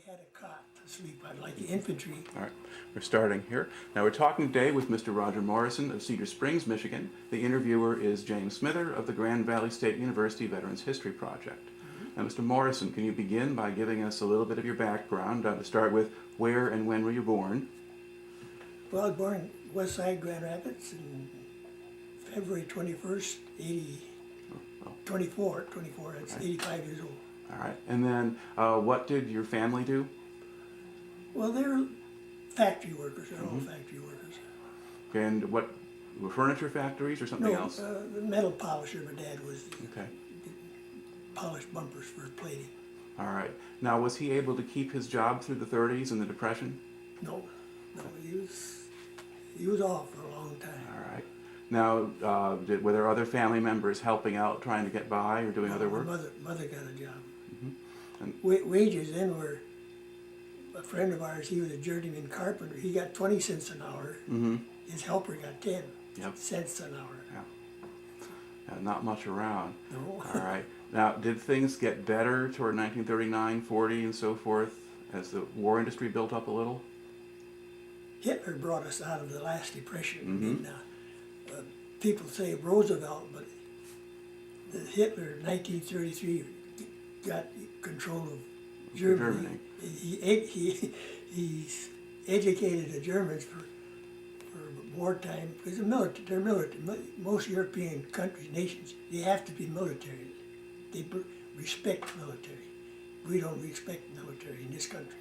had a cot to sleep on, like the infantry. All right, we're starting here. Now we're talking today with Mr. Roger Morrison of Cedar Springs, Michigan. The interviewer is James Smither of the Grand Valley State University Veterans History Project. Now, Mr. Morrison, can you begin by giving us a little bit of your background? To start with, where and when were you born? Well, I was born in West Side, Grand Rapids, in February 21st, 24, that's Right. 85 years old. All right, and then what did your family do? Well, they're factory workers, they're all factory workers. And what, were furniture factories or something No, else? the metal polisher, my dad was Okay, polished bumpers for plating. all right. Now, was he able to keep his job through the 30s and the Depression? No, he was off for a long time. All right. Now, were there other family members helping out, trying to get by, or doing other work? My mother got a job. And- Wages then were, a friend of ours, he was a journeyman carpenter, he got 20 cents an hour. His helper got 10 Yep. cents an hour. Yeah. Not much around. No. All right. Now, did things get better toward 1939, 40, and so forth, as the war industry built up a little? Hitler brought us out of the last depression. People say Roosevelt, but Hitler in 1933 got control of Germany. He educated the Germans for wartime, because they're military. Most European countries, nations, they have to be military. They respect military. We don't respect military in this country.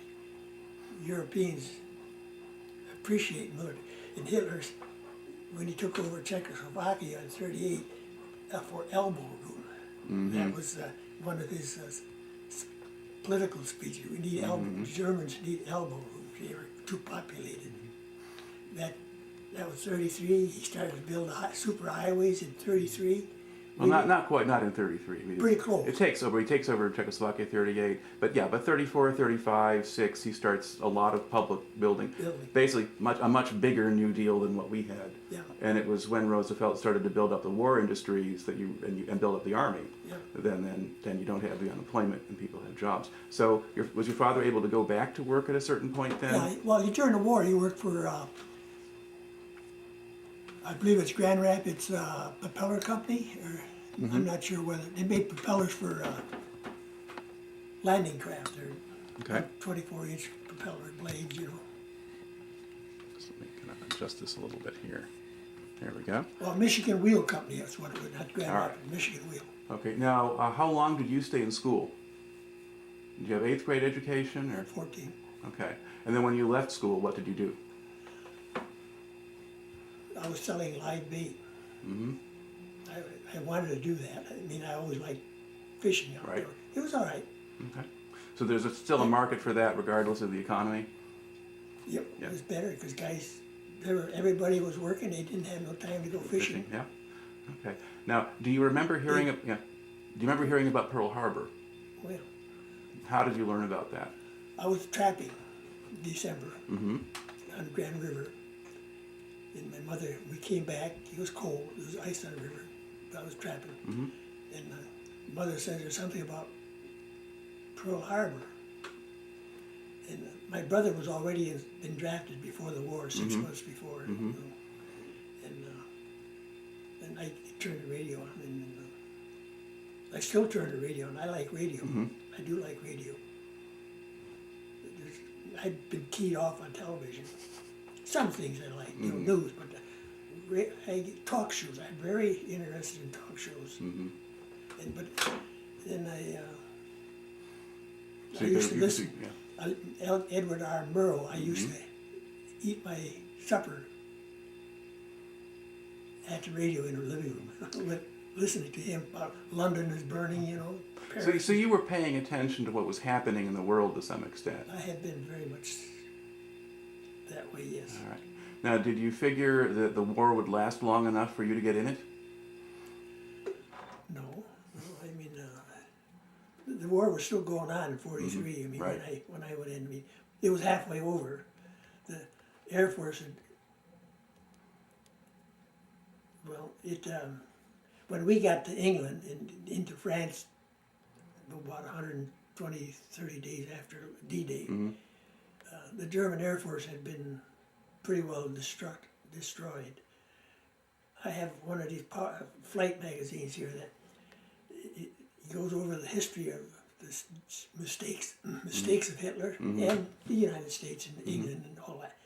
Europeans appreciate military. And Hitler's, when he took over Czechoslovakia in '38, for elbow room. That was one of his political speeches. We need elbow. Germans need elbow rooms. They were too populated. That was '33. He started to build super highways in '33. Well, not quite, not in 33. I mean, Pretty close. He takes over Czechoslovakia 38, but yeah, but 34, 35, 6, he starts a lot of public building. Basically, a much bigger New Deal than what we had. Yeah. And it was when Roosevelt started to build up the war industries that and build up the army. Yeah. Then you don't have the unemployment and people have jobs. So was your father able to go back to work at a certain point then? Yeah, well, during the war, he worked for, I believe it's Grand Rapids Propeller Company, or I'm not sure whether, they made propellers for landing craft. They're Okay. 24-inch propeller blades, you know. So let me kind of adjust this a little bit here. There we go. Well, Michigan Wheel Company, that's what it was, not Grand All right. Rapids, Michigan Wheel. Okay. Now, how long did you stay in school? Did you have 8th grade education or? 14. Okay. And then when you left school, what did you do? I was selling live bait. I wanted to do that. I mean, I always liked fishing out Right. there. It was all right. Okay. So there's still a market for that regardless of the economy? Yep, Yeah. it was better because guys, everybody was working. They didn't have no time to go fishing. Yeah. Okay. Now, do you remember hearing? Do you remember hearing about Pearl Harbor? Well, How did you learn about that? I was trapping in December on the Grand River. And my mother, we came back, it was cold, it was ice on the river. I was trapping. And mother says there's something about Pearl Harbor. And my brother was already been drafted before the war, 6 months before. You know. And I turned the radio on, and I still turn the radio on. I like radio. I do like radio. I've been keyed off on television. Some things I like, you know, news, but talk shows. I'm very interested in talk shows. But then I used to listen. Edward R. Murrow. I used to eat my supper at the radio in the living room, listening to him about London is burning, you know. Paris. So you were paying attention to what was happening in the world to some extent. I had been very much that way, yes. All right. Now, did you figure that the war would last long enough for you to get in it? No, I mean, the war was still going on in '43. I mean, Right. when I went in, I mean, it was halfway over. The Air Force had, well, when we got to England and into France, about 100 20, 30 days after D-Day. The German Air Force had been pretty well destroyed. I have one of these flight magazines here that it goes over the history of the mistakes of Hitler and the United States and England and all that.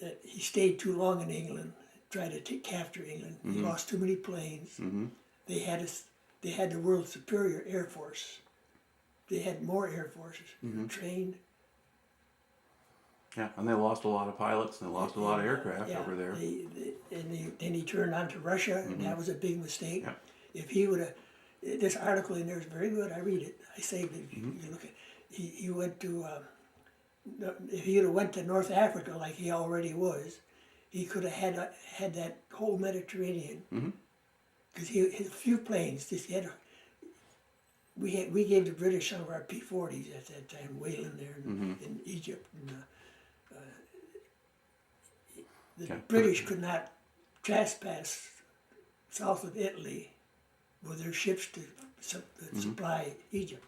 That he stayed too long in England, tried to capture England. He lost too many planes. They had the world's superior air force. They had more air forces trained. Yeah, and they lost a lot of pilots and they lost a lot of aircraft over there. Then he turned on to Russia, and that was a big mistake. Yeah. If he would have, this article in there is very good. I read it. I saved it. You look at. He went to. If he would have went to North Africa like he already was, he could have had that whole Mediterranean. Because he had a few planes. Just had. We gave the British some of our P-40s at that time, whaling there in Egypt. And, the British could not trespass south of Italy with their ships to supply Egypt.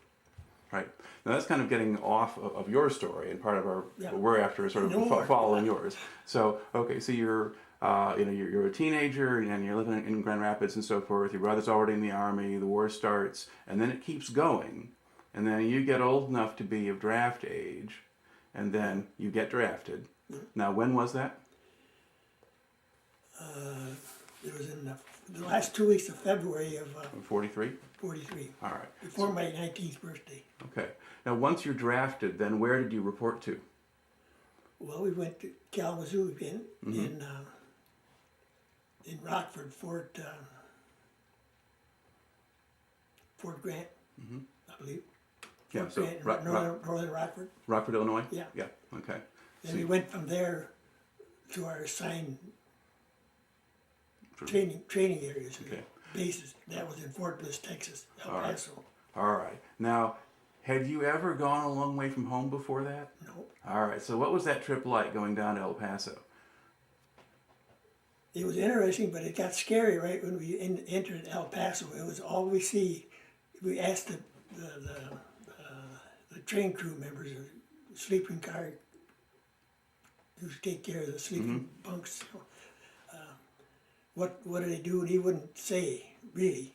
Right. Now that's kind of getting off of your story, and part of our what we're after is sort of following yours. So okay, so you're you're a teenager and you're living in Grand Rapids and so forth. Your brother's already in the Army. The war starts, and then it keeps going, and then you get old enough to be of draft age, and then you get drafted. Now, when was that? It was in the last 2 weeks of February of 43? 43. All right. Before my 19th birthday. Okay. Now, once you're drafted, then where did you report to? Well, we went to Kalamazoo again in Rockford, Fort Grant, I believe. Yeah, Fort so Grant, northern Rockford. Rockford, Illinois? Yeah. Yeah, okay. And we went from there to our assigned training areas, bases. That was in Fort Bliss, Texas, El Paso. All right. Now, had you ever gone a long way from home before that? No. All right. So what was that trip like going down to El Paso? It was interesting, but it got scary right when we entered El Paso. It was all we see. We asked the train crew members, the sleeping car, who take care of the sleeping bunks. What do they do? And he wouldn't say, really.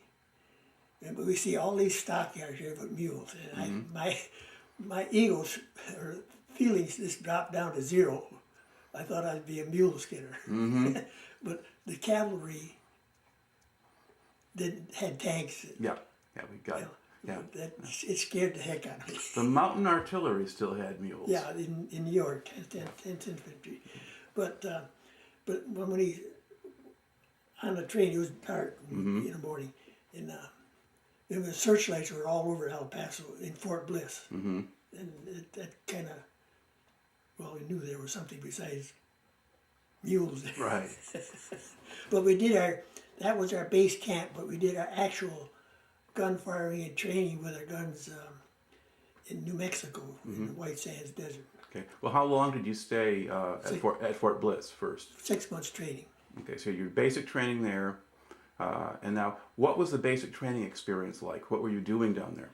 But we see all these stockyards here with mules. And my ego's or feelings just dropped down to zero. I thought I'd be a mule skinner. But the cavalry had tanks. Yeah, we got it. Yeah. It scared the heck out of me. The mountain artillery still had mules. Yeah, in New York, 10th Infantry. But when he on the train, it was dark in the morning, and the searchlights were all over El Paso in Fort Bliss, and that kind of, well, we knew there was something besides mules there. Right. But that was our base camp, but we did our actual gun firing and training with our guns in New Mexico, in the White Sands Desert. Okay. Well, how long did you stay at Fort Bliss first? 6 months training. Okay, so your basic training there, and now, what was the basic training experience like? What were you doing down there?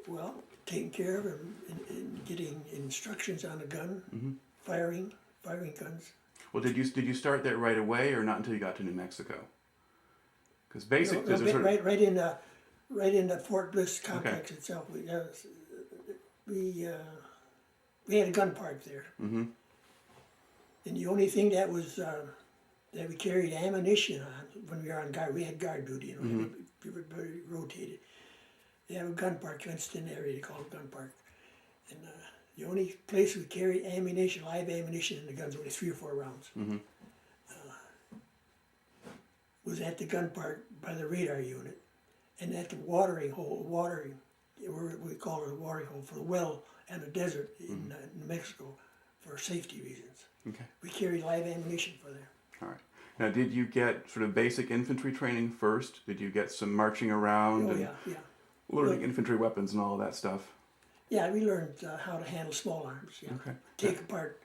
Well, taking care of and getting instructions on a gun, firing guns. Well, did you start there right away, or not until you got to New Mexico? Because basic, right in the Fort Bliss complex itself. We had a gun park there, and the only thing that was that we carried ammunition on when we were on guard. We had guard duty, we were very rotated. They have a gun park fenced in area. They call it a gun park, and the only place we carried ammunition, live ammunition, in the guns, only 3 or 4 rounds. Was at the gun park by the radar unit, and at the watering hole, we call it a watering hole for the well and the desert in New Mexico for safety reasons. Okay. We carried live ammunition for there. All right. Now, did you get sort of basic infantry training first? Did you get some marching around and learning infantry weapons and all of that stuff? Yeah, we learned how to handle small arms. Yeah. Okay. Take apart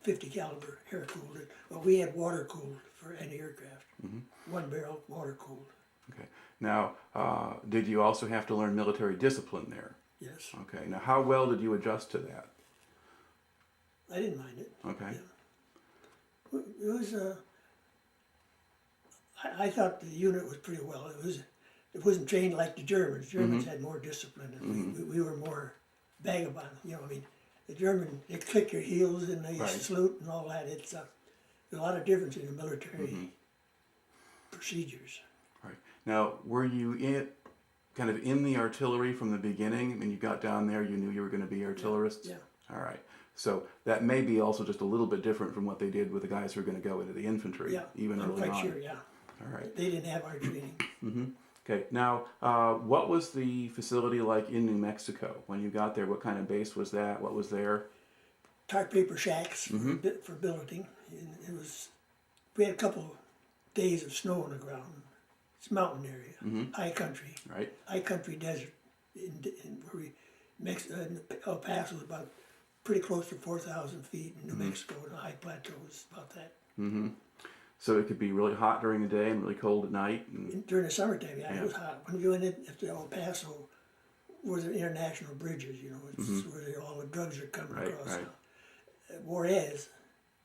50 caliber air cooled. Well, we had water cooled for any aircraft. 1 barrel water cooled. Okay. Now, did you also have to learn military discipline there? Yes. Okay. Now, how well did you adjust to that? I didn't mind it. Okay. Yeah. It was. I thought the unit was pretty well. It wasn't trained like the Germans. Germans had more discipline, and we were more vagabond. You know, I mean, the German, they click your heels and they Right. salute and all that. It's there's a lot of difference in the military procedures. Right. Now, were you kind of in the artillery from the beginning? When you got down there, you knew you were going to be artillerists? Yeah. All right. So that may be also just a little bit different from what they did with the guys who are going to go into the infantry, Yeah. even I'm early quite on. sure. Yeah. All right. They didn't have our training. Okay. Now, what was the facility like in New Mexico when you got there? What kind of base was that? What was there? Tar paper shacks for billeting. And it was. We had a couple days of snow on the ground. It's a mountain area, high country. Right. High country desert, where El Paso is about pretty close to 4,000 feet, and New Mexico, the high plateau is about that. So it could be really hot during the day and really cold at night. And, During the summertime, yeah, it was hot. When you went into El Paso, where the international bridges, you know, it's where all the drugs are coming across. Right. Now. Juarez,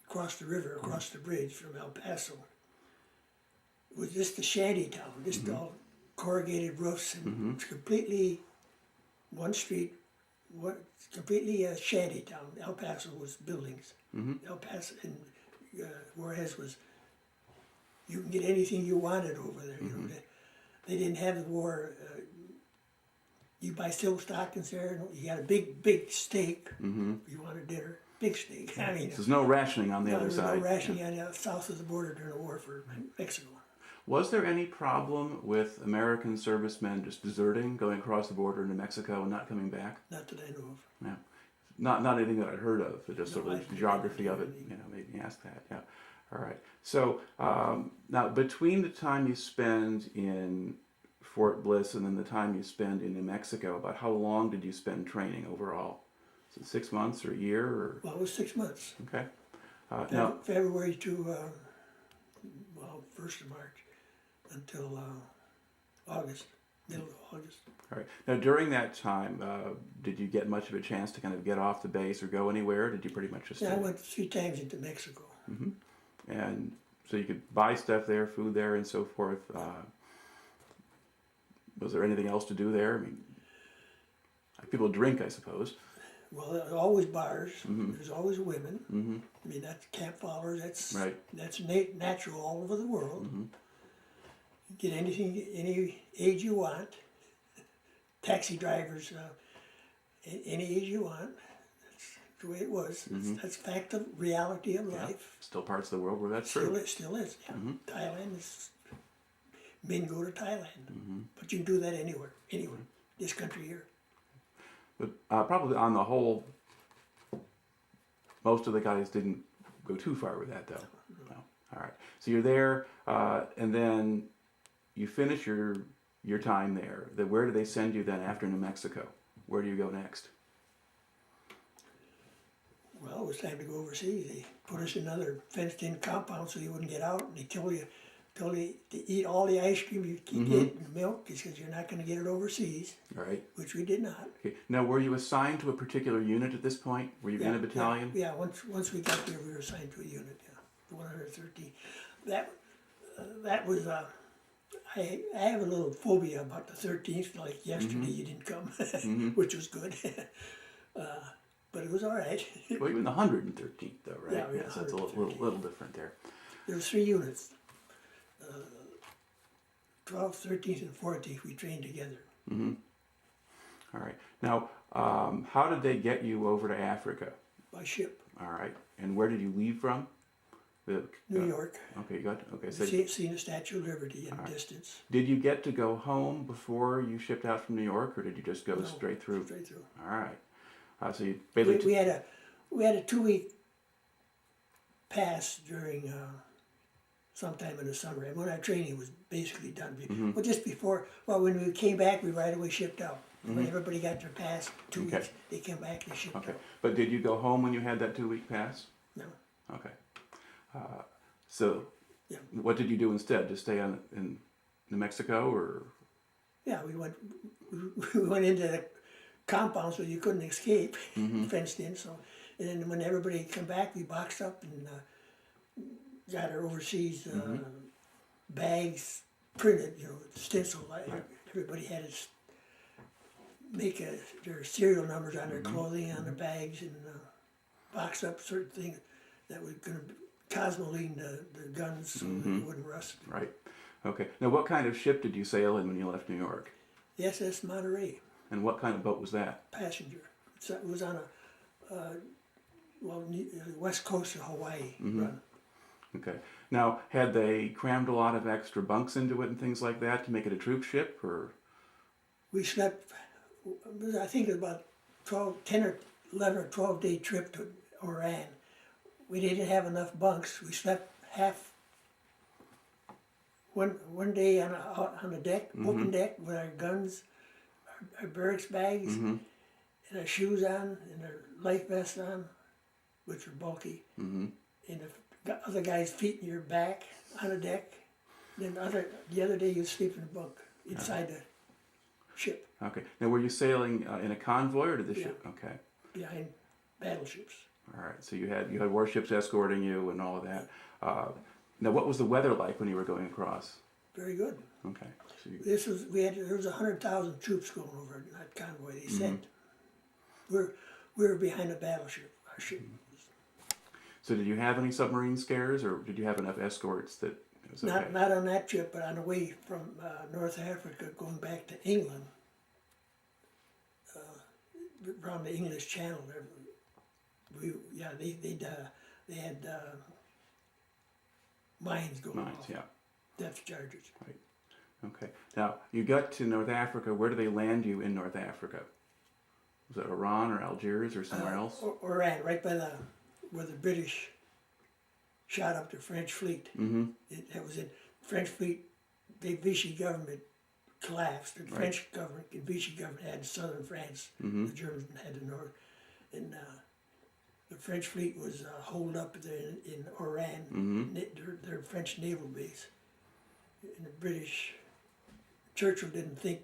across the river, across the bridge from El Paso, was just a shanty town, just all corrugated roofs and it's completely one street, completely a shanty town. El Paso was buildings. El Paso and Juarez was, you can get anything you wanted over there. You know, they didn't have the war. You buy silk stockings there. You got a big steak. You wanted dinner, big steak. I mean, so there's no rationing on the other side. No rationing on the south of the border during the war for Mexico. Was there any problem with American servicemen just deserting, going across the border into Mexico and not coming back? Not that I know of. No. Not anything that I'd heard of, but just No, sort of I- the geography of it, you know, made me ask that. Yeah. All right. So now between the time you spend in Fort Bliss and then the time you spend in New Mexico, about how long did you spend training overall? Is it 6 months or a year? Or Well, it was 6 months. okay. Now, February to 1st of March until August, middle of August. all right. Now during that time, did you get much of a chance to kind of get off the base or go anywhere? Or did you pretty much just Yeah, I stay? went 3 times into Mexico. And so you could buy stuff there, food there, and so forth. Was there anything else to do there? I mean, people drink, I suppose. Well, there are always bars. There's always women. I mean, that's camp followers. That's Right. that's natural all over the world. You get anything, any age you want. Taxi drivers, any age you want. That's the way it was. That's fact of reality of Yeah. life. Still parts of the world where that's Still, true. it still is. Yeah. Thailand is. Men go to Thailand, but you can do that anywhere. This country here. But probably on the whole, most of the guys didn't go too far with that, though. No. All right. So you're there, and then you finish your time there. Then where do they send you then after New Mexico? Where do you go next? Well, it was time to go overseas. They put us in another fenced-in compound so you wouldn't get out, and they told you to eat all the ice cream you can get and milk because you're not going to get it overseas, All right. which we did not. Okay. Now, were you assigned to a particular unit at this point? Were you in a battalion? Yeah, once we got there, we were assigned to a unit. Yeah, the 113. That was. I have a little phobia about the 13th. Like yesterday, you didn't come, which was good. But it was all right. Well, even the 113th, though, right? Yeah, yeah, So it's a little different there. There were 3 units. 12th, 13th, and 14th, we trained together. All right. Now, how did they get you over to Africa? By ship. All right. And where did you leave from? New York. Okay, you got okay. So Seen the Statue of Liberty in the distance. did you get to go home before you shipped out from New York, or did you just go No, straight through? Straight through. All right. So you We, basically we had a 2-week pass during sometime in the summer. And when our training was basically done. Well, just before. Well, when we came back, we right away shipped out. When everybody got their pass, 2 Okay. weeks, they came back and shipped okay. out. But did you go home when you had that 2-week pass? No. Okay. So Yeah. what did you do instead? Just stay in New Mexico, or Yeah, we went into the compound so you couldn't escape, fenced in. So, and then when everybody come back, we boxed up and got our overseas bags printed, stenciled. Everybody had to make their serial numbers on their clothing, on their bags, and box up certain things that were going to cosmoline the guns so that they wouldn't rust. Right. Okay. Now, what kind of ship did you sail in when you left New York? The SS Monterey. And what kind of boat was that? Passenger. It was on a west coast of Hawaii run. Okay. Now, had they crammed a lot of extra bunks into it and things like that to make it a troop ship, or? We slept, I think it was about 10 or 11 or 12-day trip to Oran. We didn't have enough bunks. We slept half one day out on the deck, open deck, with our guns, our barracks bags, and our shoes on, and our life vests on, which were bulky, and the other guy's feet in your back on the deck. Then the other day you sleep in a bunk inside the ship. Okay. Now, were you sailing in a convoy, or did the ship? Okay. Behind battleships. All right. So you had warships escorting you and all of that. Now, what was the weather like when you were going across? Very good. Okay. So There was 100,000 troops going over in that convoy. They said we were behind a battleship. Our ship. So did you have any submarine scares, or did you have enough escorts that it was okay? Not on that trip, but on the way from North Africa going back to England, around the English Channel. They had mines going off. Yeah. Depth charges. Right. Okay. Now, you got to North Africa. Where do they land you in North Africa? Was it Oran or Algiers or somewhere else? Oran, right by where the British shot up the French fleet. That was it. French fleet, the Vichy government collapsed. The French government, the Vichy government had southern France. The Germans had the north. And the French fleet was holed up there in Oran, their French naval base. And the British, Churchill didn't think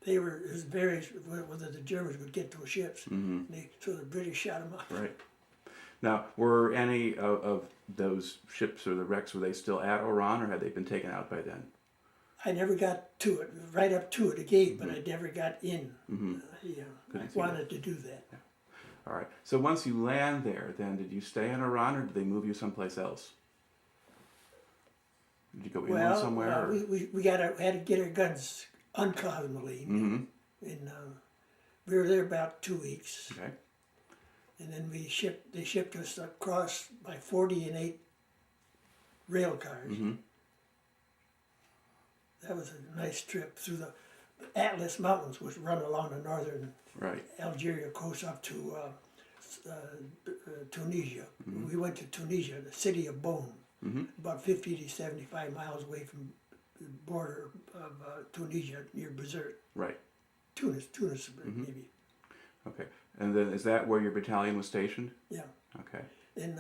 it was various whether the Germans would get those ships. So the British shot them up. Right. Now, were any of those ships or the wrecks, were they still at Oran, or had they been taken out by then? I never got to it, right up to it, a gate, but I never got in. I wanted to do that. Yeah. All right. So once you land there, then did you stay in Oran, or did they move you someplace else? Did you go inland somewhere? We had to get our guns uncosmoline, and we were there about 2 weeks. Okay. And then they shipped us across by 40 and 8 rail cars. That was a nice trip through the Atlas Mountains, which run along the northern Algeria coast up to Tunisia. We went to Tunisia, the city of Bone, about 50 to 75 miles away from the border of Tunisia, near Bizerte. Right. Tunis maybe. Okay. And then is that where your battalion was stationed? Yeah. Okay. And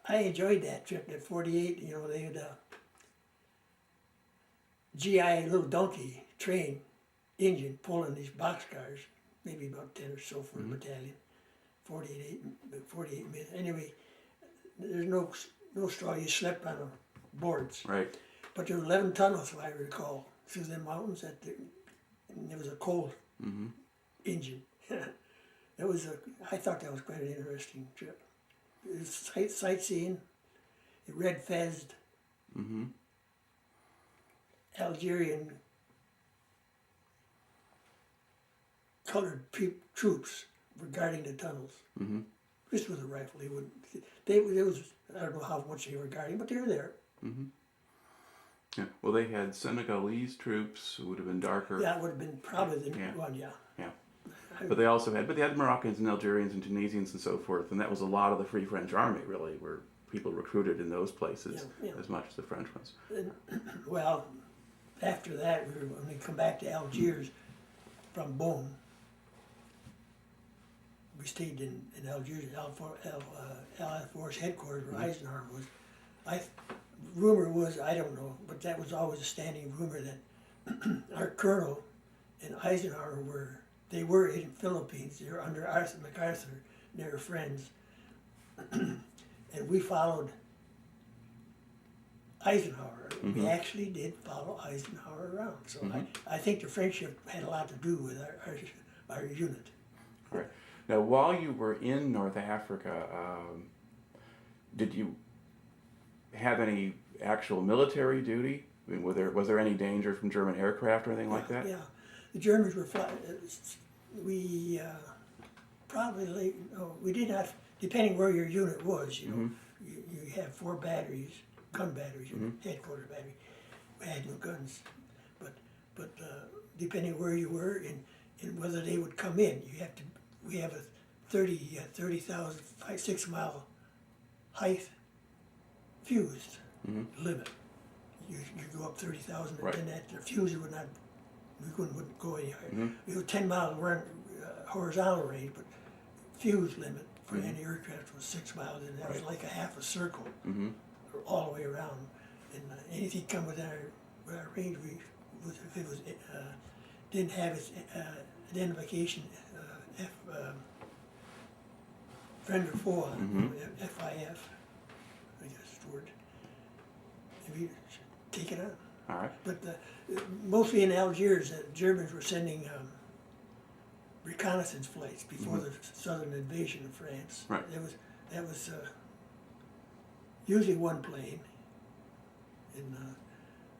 I enjoyed that trip. At 48, they had a GI little donkey train engine pulling these boxcars, maybe about 10 or so for the battalion. 48 minutes. Anyway, there's no straw. You slept on the boards. Right. But there were 11 tunnels, if I recall, through the mountains. And there was a coal engine. I thought that was quite an interesting trip. It was sightseeing, it red fezzed Algerian colored troops were guarding the tunnels. Just with a rifle, I don't know how much they were guarding, but they were there. Yeah. Well, they had Senegalese troops who would have been darker. Yeah, it would have been probably the one, yeah. Yeah. But they had Moroccans and Algerians and Tunisians and so forth, and that was a lot of the Free French Army, really, where people recruited in those places as much as the French ones. And, well, after that, when we come back to Algiers from Bone, we stayed in Algiers, Allied Force headquarters where Eisenhower was. Rumor was, I don't know, but that was always a standing rumor that our colonel and Eisenhower they were in the Philippines. They were under Arthur MacArthur. They were friends. And we followed Eisenhower. We actually did follow Eisenhower around. So I think the friendship had a lot to do with our unit. Right. Now, while you were in North Africa, did you have any actual military duty? I mean, was there any danger from German aircraft or anything like that? Yeah, the Germans were flying. We probably we did not. Depending where your unit was, you have 4 batteries, gun batteries, headquarters battery. We had no guns, but depending where you were and whether they would come in, we have a 30,000 6-mile height fused limit. You go up 30,000, Right. and then the fuse would not. We wouldn't go any higher. We have a 10-mile run horizontal range, but fuse limit for any aircraft was 6 miles, and that was like a half a circle all the way around. And anything come within our range, if it was didn't have its identification friend or foe, FIF, I guess is the word. And we take it out. All right. But mostly in Algiers, the Germans were sending reconnaissance flights before the southern invasion of France. Right. That was usually one plane, and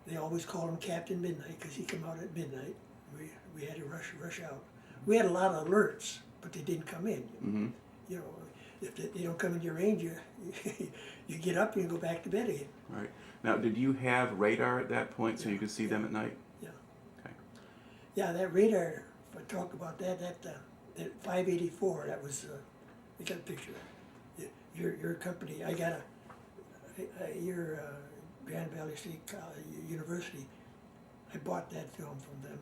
they always called him Captain Midnight because he came out at midnight. We had to rush out. We had a lot of alerts, but they didn't come in. You know, if they don't come in your range, you get up and you go back to bed again. Right. Now, did you have radar at that point so you could see them at night? Yeah. Okay. Yeah, that radar. If I talk about that 584. That was. We got a picture. Your company. I got your Grand Valley State University. I bought that film from them.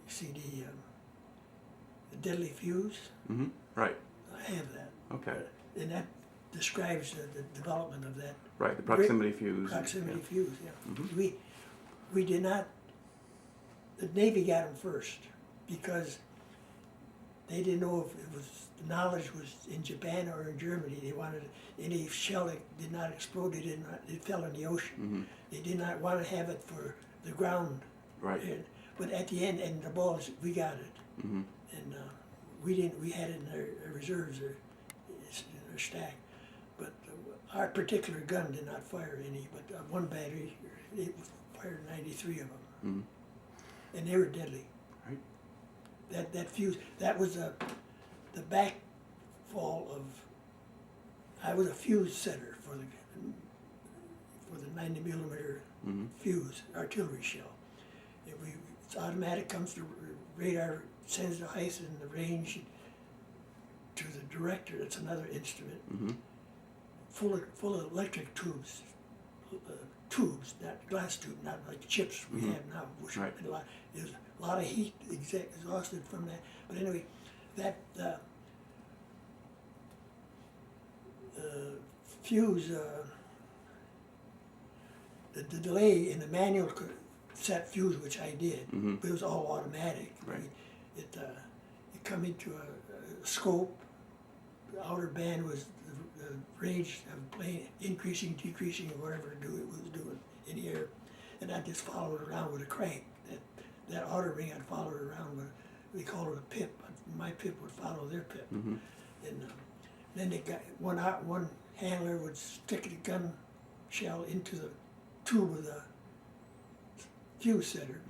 CD. The Deadly Fuse. Right. I have that. Okay. And that describes the development of that. Right. The proximity fuse. Proximity fuse. Yeah. We did not. The Navy got them first because they didn't know if it was the knowledge was in Japan or in Germany. They wanted any shell that did not explode. It fell in the ocean. They did not want to have it for the ground. Right. But at the end, and the balls, we got it, and we didn't. We had it in our reserves, in our stack. But our particular gun did not fire any. But one battery, it fired 93 of them, and they were deadly. Right. That fuse. That was the backfall of. I was a fuse setter for the 90-millimeter fuse artillery shell. It's automatic, comes to radar, sends the height and the range to the director. It's another instrument, full of electric tubes, not glass tube, not like chips we have now. Which Right. There's a lot of heat exhausted from that. But anyway, that fuse, the delay in the manual set fuse, which I did, but it was all automatic. Right. You come into a scope. The outer band was the range of plane increasing, decreasing, or whatever it was doing in the air, and I just followed it around with a crank. That outer ring I'd follow it around with. We called it a pip. My pip would follow their pip, and then they got one handler would stick the gun shell into the tube of the fuse setter.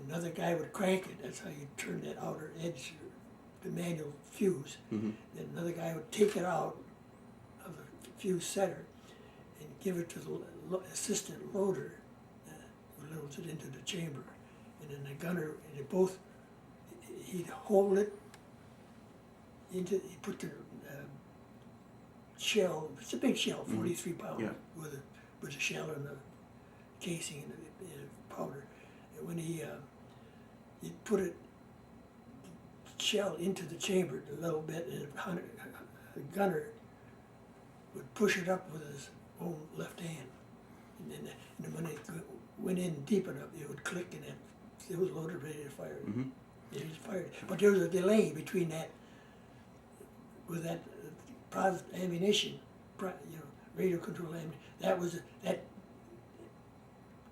Another guy would crank it. That's how you turn that outer edge, the manual fuse. Then another guy would take it out of the fuse setter and give it to the assistant loader, who loads it into the chamber. And then the gunner, and they both, he'd hold it into, he put the shell, it's a big shell, 43 pound, with a shell in the casing and the powder. And when he'd put it, shell into the chamber a little bit, and the gunner would push it up with his own left hand. And then when it went in deep enough, it would click, and that It was loaded, ready to fire. Mm-hmm. It was fired. But there was a delay between that, with that ammunition, radio control ammunition. That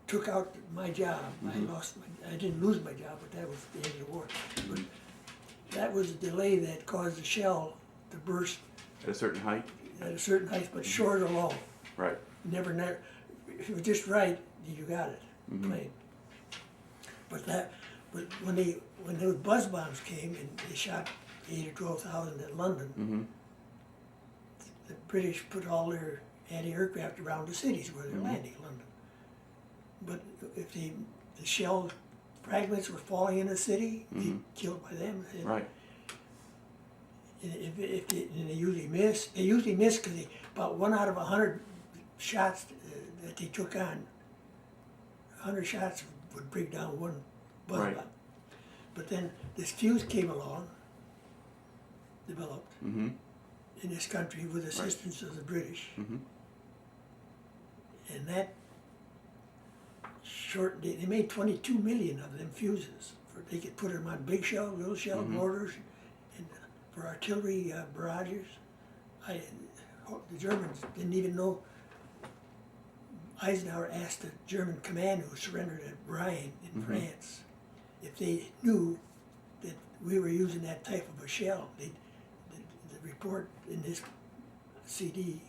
took out my job. Mm-hmm. I didn't lose my job, but that was the end of the war. But that was a delay that caused the shell to burst At a certain height? at a certain height, but short or long. Right. Never, if it was just right, you got it, plain. But when those buzz bombs came and they shot 8,000 or 12,000 at London, the British put all their anti-aircraft around the cities where they're landing, London. But if the shell fragments were falling in the city, they killed by them. Right. And they usually miss. They usually miss because about 1 out of 100 shots that they took on, 100 shots would bring down one buzz Right. bomb. But then this fuse came along, developed in this country with assistance of the British, and that shortened it. They made 22 million of them fuses. They could put them on big shell, little shell, mortars, and for artillery barrages. The Germans didn't even know. Eisenhower asked the German command who surrendered at Rhine in France if they knew that we were using that type of a shell. The report in this CD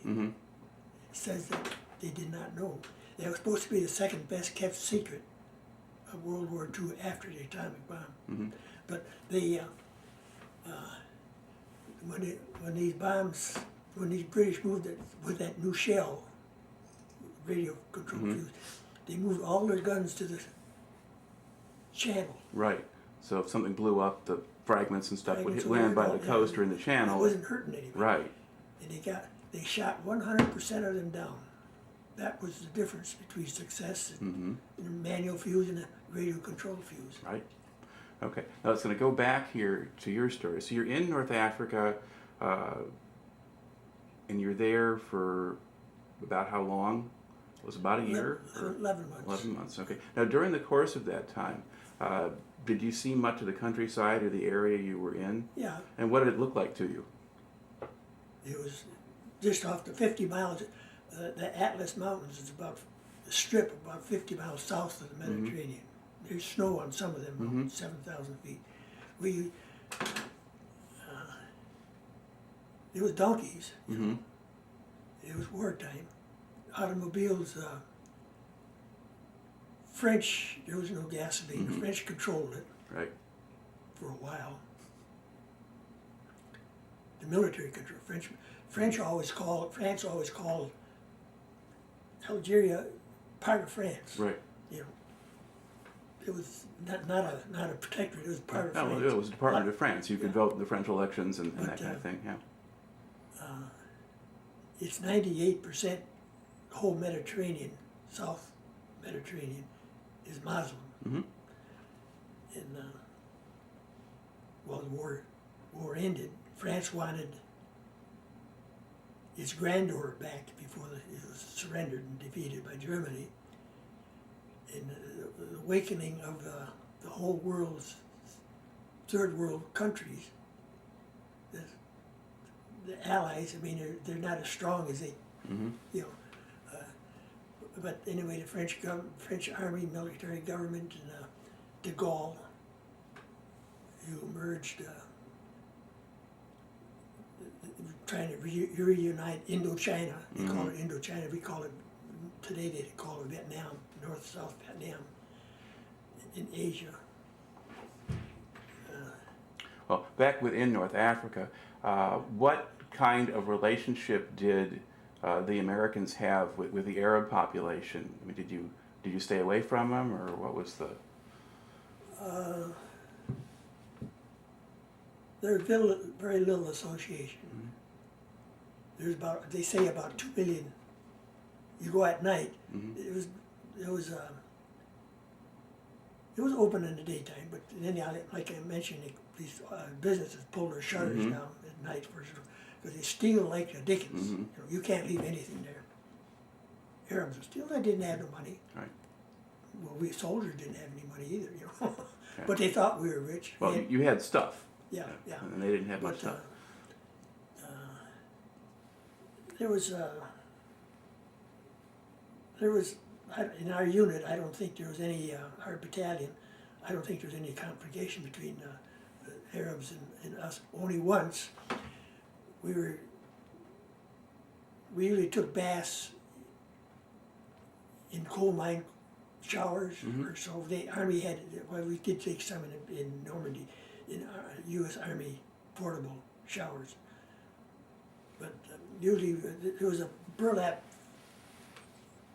says that they did not know. That was supposed to be the second best kept secret of World War II after the atomic bomb. But they, when these British moved it with that new shell, radio control fuse, they moved all their guns to the channel. Right. So if something blew up, the fragments and stuff would Fragments land by would the go coast down. or in the channel. It wasn't hurting anybody. Right. And they shot 100% of them down. That was the difference between success in a manual fuse and a radio control fuse. Right. Okay. Now it's going to go back here to your story. So you're in North Africa, and you're there for about how long? It was about a year? 11 months. 11 months. Okay. Now during the course of that time, did you see much of the countryside or the area you were in? Yeah, And what did it look like to you? it was just off the 50 miles. The Atlas Mountains is about a strip about 50 miles south of the Mediterranean. There's snow on some of them, about 7,000 feet. It was donkeys. You know. It was wartime. Automobiles. French. There was no gasoline. The French controlled it Right. for a while. The military control. France always called Algeria part of France. Right. You know, it was not a protectorate. It was part of No, France. it was Department of France. You could vote in the French elections and that But, kind of thing. Yeah. It's 98%. The whole Mediterranean, South Mediterranean, is Muslim. And well, the war ended. France wanted its grandeur back before it was surrendered and defeated by Germany. And the awakening of the whole world's third world countries, the Allies. I mean, they're not as strong as they, you know. But anyway, the French army, military government, and de Gaulle, who emerged, trying to reunite Indochina. They call it Indochina. We call it today. They call it Vietnam, North-South Vietnam, in Asia. Well, back within North Africa, what kind of relationship did the Americans have with the Arab population? I mean, did you stay away from them, or what was the? There's very little association. There's they say about 2 million. You go at night. It was open in the daytime, but then like I mentioned, these businesses pull their shutters down at night because they steal like the Dickens. You know, you can't leave anything there. Arabs will steal. They didn't have no money. Right. well, we soldiers didn't have any money either, you know. Okay. But they thought we were rich. Well, you had stuff. Yeah, yeah. And they didn't have much But stuff. there was in our unit. I don't think there was any our battalion. I don't think there was any confrontation between the Arabs and us. Only once. We usually took baths in coal mine showers, or so. The Army had, well, we did take some in Normandy, in U.S. Army portable showers. But usually there was a burlap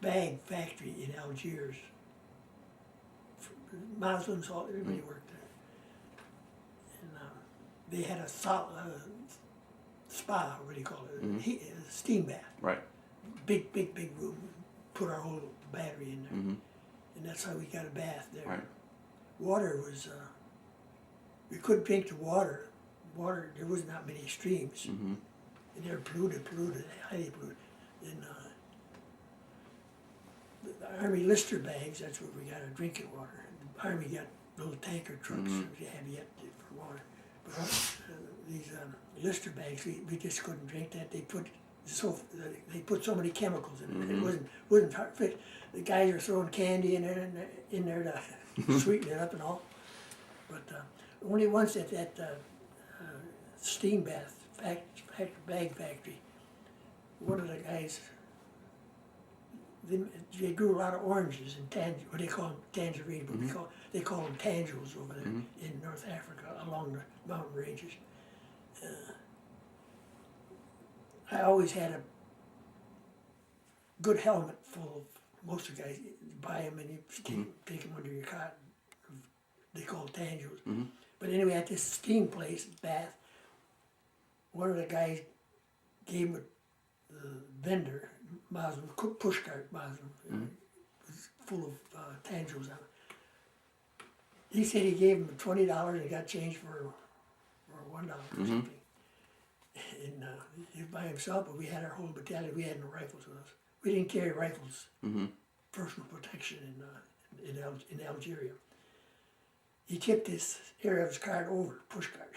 bag factory in Algiers. Muslims, everybody worked there. And they had a spa, what do you call it, a steam bath. Right. Big room. Put our whole battery in there. And that's how we got a bath there. Right. Water was, we couldn't drink the water. Water, there was not many streams. And they were polluted, highly polluted. And the Army Lister bags, that's where we got our drinking water. The Army got little tanker trucks, they have yet for water. But these Lister bags, we just couldn't drink that. They put so many chemicals in it. It wasn't hard fit. The guys are throwing candy in there to sweeten it up and all. But only once at that steam bath bag factory, one of the guys, they grew a lot of oranges and what they call them tangerines, but they call them tangels over there in North Africa along the mountain ranges. I always had a good helmet full of, most of the guys buy them and you take them under your cot. They call them tangels. But anyway, at this steam place, bath, one of the guys gave the vendor, Muslim, pushcart Muslim, was full of tangels on it. He said he gave him $20 and he got change for $1 or something. And he was by himself, but we had our whole battalion. We had no rifles with us. We didn't carry rifles, personal protection in Algeria. He tipped this Arab's cart over, push cart.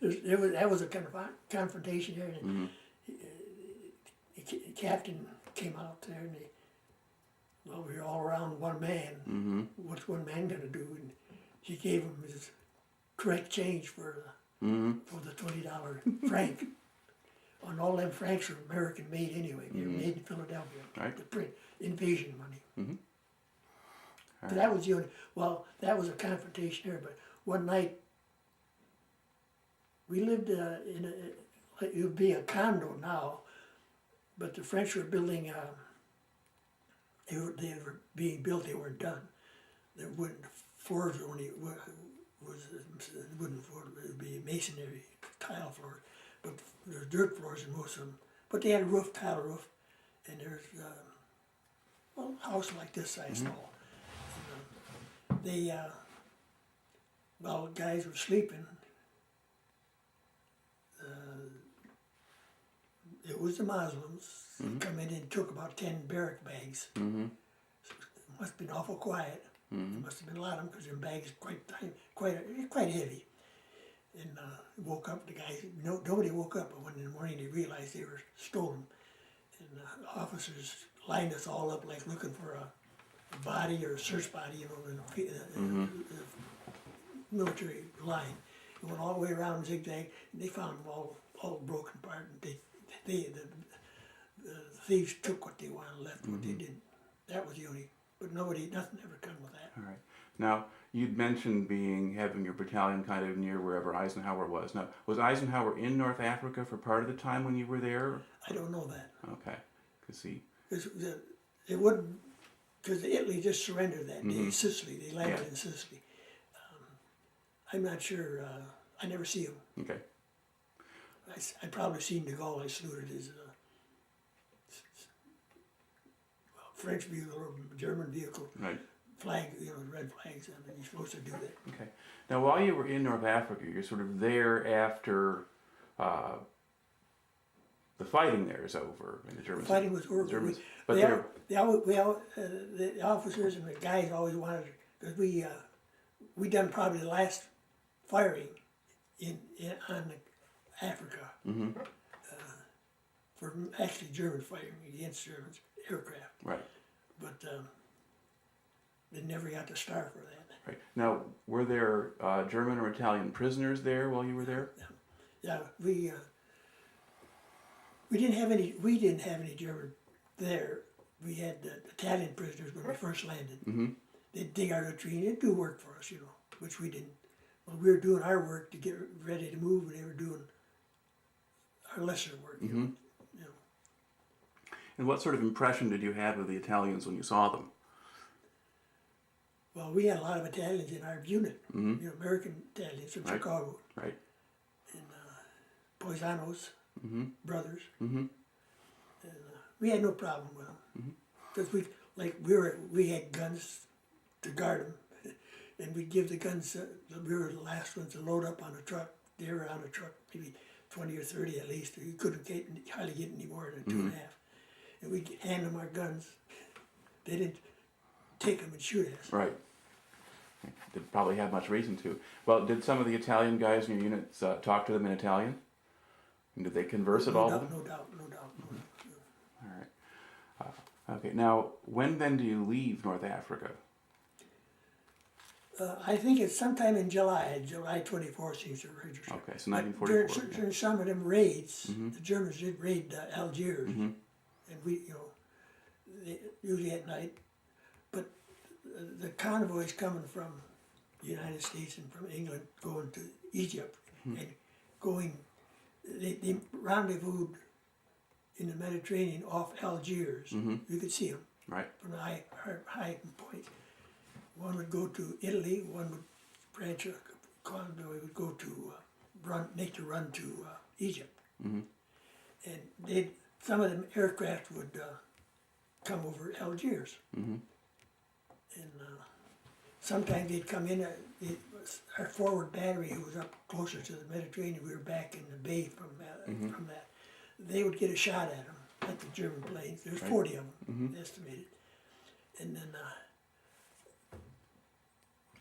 That was a kind of confrontation there. And the captain came out there and we were all around one man. What's one man going to do? And he gave him his correct change for the $20 franc. And all them francs were American made anyway. They were made in Philadelphia. Right. The print invasion money. But Right. that was the only, well, that was a confrontation there. But one night, we lived it would be a condo now, but the French were building, they were being built, they weren't done. The wooden floors only was wooden floor, it would be masonry, tile floors, but there's dirt floors in most of them. But they had a roof, tile roof, and there's a house like this size tall. And, while the guys were sleeping, it was the Muslims come in and took about 10 barrack bags. So it must have been awful quiet. There must have been a lot of them because their bags quite heavy. And woke up, the guys, nobody woke up, but when in the morning they realized they were stolen. And the officers lined us all up like looking for a body or a search body, in the military line. It went all the way around zigzag, and they found them all broken apart. And the thieves took what they wanted, left what they didn't. That was the only, but nothing ever come with that. All right. Now, you'd mentioned having your battalion kind of near wherever Eisenhower was. Now, was Eisenhower in North Africa for part of the time when you were there? I don't know that. Okay. It wouldn't, because Italy just surrendered that day, Sicily, they landed in Sicily. I'm not sure, I never see him. Okay. I probably seen de Gaulle, I saluted his French vehicle or German vehicle. Right. Flag, red flags, and you're supposed to do that. Okay. Now, while you were in North Africa, you're sort of there after the fighting there is over, and the Germans. The fighting was over. Germans, We, but they, they're the officers and the guys always wanted, because we done probably the last firing on the Africa for actually German fighting against Germans aircraft, right. but they never got the star for that. Right. Now, were there German or Italian prisoners there while you were there? Yeah, we didn't have any. We didn't have any German there. We had Italian prisoners when we first landed. Mm-hmm. They'd dig our latrine. They'd do work for us, which we didn't. Well, we were doing our work to get ready to move, and they were doing our lesser work. Mm-hmm. You know. And what sort of impression did you have of the Italians when you saw them? Well, we had a lot of Italians in our unit. Mm-hmm. American Italians from Right. Chicago. Right. And Poisanos, Mm-hmm. brothers. Mm-hmm. And we had no problem with them. Because we had guns to guard them. And we'd give the guns, we were the last ones to load up on a truck. They were on a truck, maybe 20 or 30 at least. You couldn't hardly get any more than 2.5. And we'd hand them our guns. They didn't take them and shoot us. Right. Did probably have much reason to. Well, did some of the Italian guys in your units talk to them in Italian? And did they converse at all with them? No doubt. All right. Okay. Now, when then do you leave North Africa? I think it's sometime in July 24th seems to register. Okay, so 1944. During some of them raids, the Germans did raid Algiers, and we, usually at night. But the convoys coming from the United States and from England going to Egypt and going, they rendezvoused in the Mediterranean off Algiers. You could see them Right. from the high point. One would go to Italy, one would branch a convoy would go to make the run to Egypt. And some of them aircraft would come over Algiers. And sometimes they'd come in, our forward battery, who was up closer to the Mediterranean, we were back in the bay from that. They would get a shot at them, at the German planes. There's 40 of them estimated. And then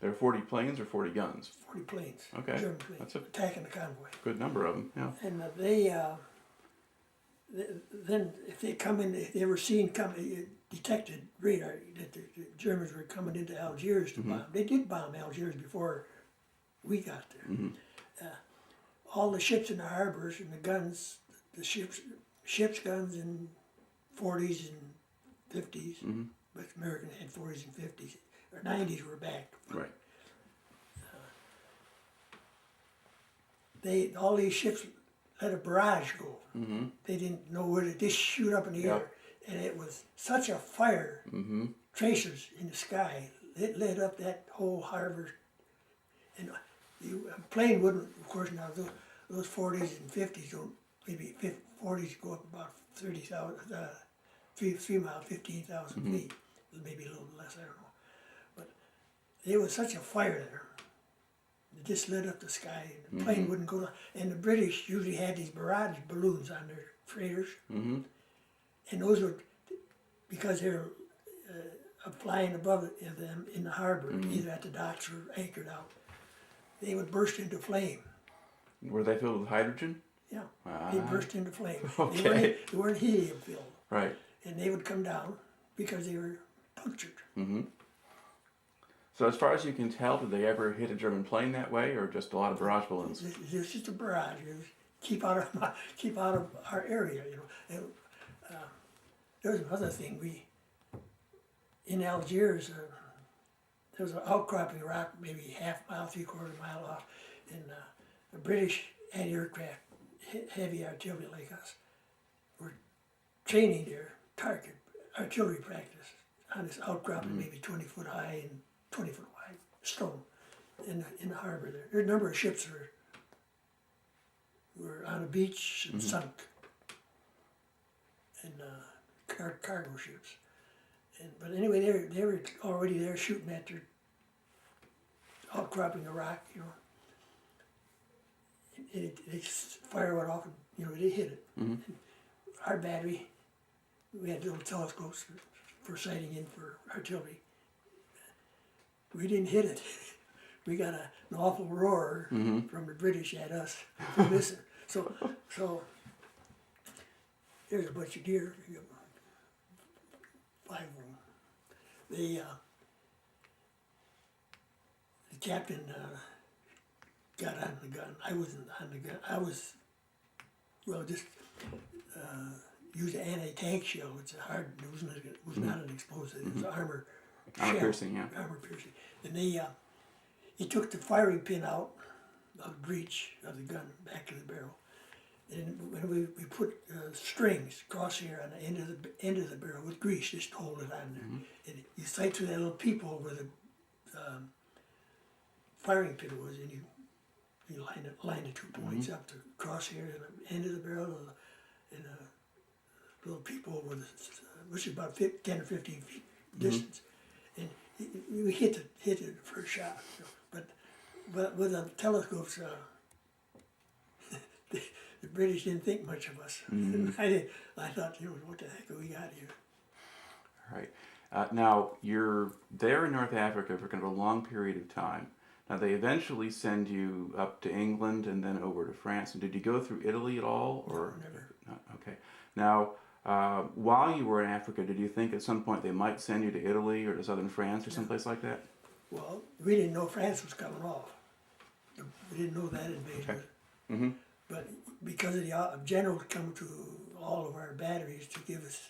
There were 40 planes or 40 guns? 40 planes, Okay. German planes, That's a attacking the convoy. good number of them, yeah. And then if they come in, if they were seen detected radar that the Germans were coming into Algiers to bomb. They did bomb Algiers before we got there. All the ships in the harbors and the guns, the ships guns in 40s and 50s, but American had 40s and 50s, or 90s were back. Right. All these ships let a barrage go. They didn't know where to just shoot up in the air. And it was such a fire, tracers in the sky. It lit up that whole harbor. And a plane wouldn't, of course, now those 40s and 50s don't, maybe 40s go up about 30,000, 3 miles, 15,000 feet. Maybe a little less, I don't know. But there was such a fire there. It just lit up the sky, and the plane wouldn't go down. And the British usually had these barrage balloons on their freighters. And those would, because they were flying above them in the harbor, either at the docks or anchored out, they would burst into flame. Were they filled with hydrogen? Yeah, they burst into flame. Okay. They weren't helium filled. Right. And they would come down because they were punctured. So as far as you can tell, did they ever hit a German plane that way, or just a lot of barrage balloons? It was just a barrage. It was keep out of our area, And, there was another thing. In Algiers, there was an outcropping rock, maybe half mile, 3/4 mile off, and the British anti-aircraft, heavy artillery like us, were training their target artillery practice on this outcropping, maybe 20 foot high and 20 foot wide stone in the harbor there. There were a number of ships were on a beach and sunk, and cargo ships. But anyway, they were already there shooting at their outcropping the rock, They fire went off, and they hit it. our battery, we had little telescopes for sighting in for artillery. We didn't hit it. We got an awful roar from the British at us for missing. So there's a bunch of deer, 5 of them. The captain got on the gun. I wasn't on the gun. I was, well, just used an anti-tank shell. It's a hard, it was not an explosive. It was armor shell. Piercing, yeah. Armor piercing. And he took the firing pin out of the breech of the gun back to the barrel. And when we put strings, crosshair on the end of the barrel with grease, just to hold it on there. And you sight through that little peephole where the firing pin was, and you line the 2 points up, the crosshair and the end of the barrel, and a little peephole with which is about 10 or 15 feet distance. And we hit it the first shot. But with the telescopes, the British didn't think much of us. I thought, what the heck have we got here? All right. Now, you're there in North Africa for kind of a long period of time. Now, they eventually send you up to England and then over to France. And did you go through Italy at all? Or? No, never. No, okay. Now, while you were in Africa, did you think at some point they might send you to Italy or to southern France or someplace like that? Well, we didn't know France was coming off. We didn't know that invasion. Okay. But because of the general come to all of our batteries to give us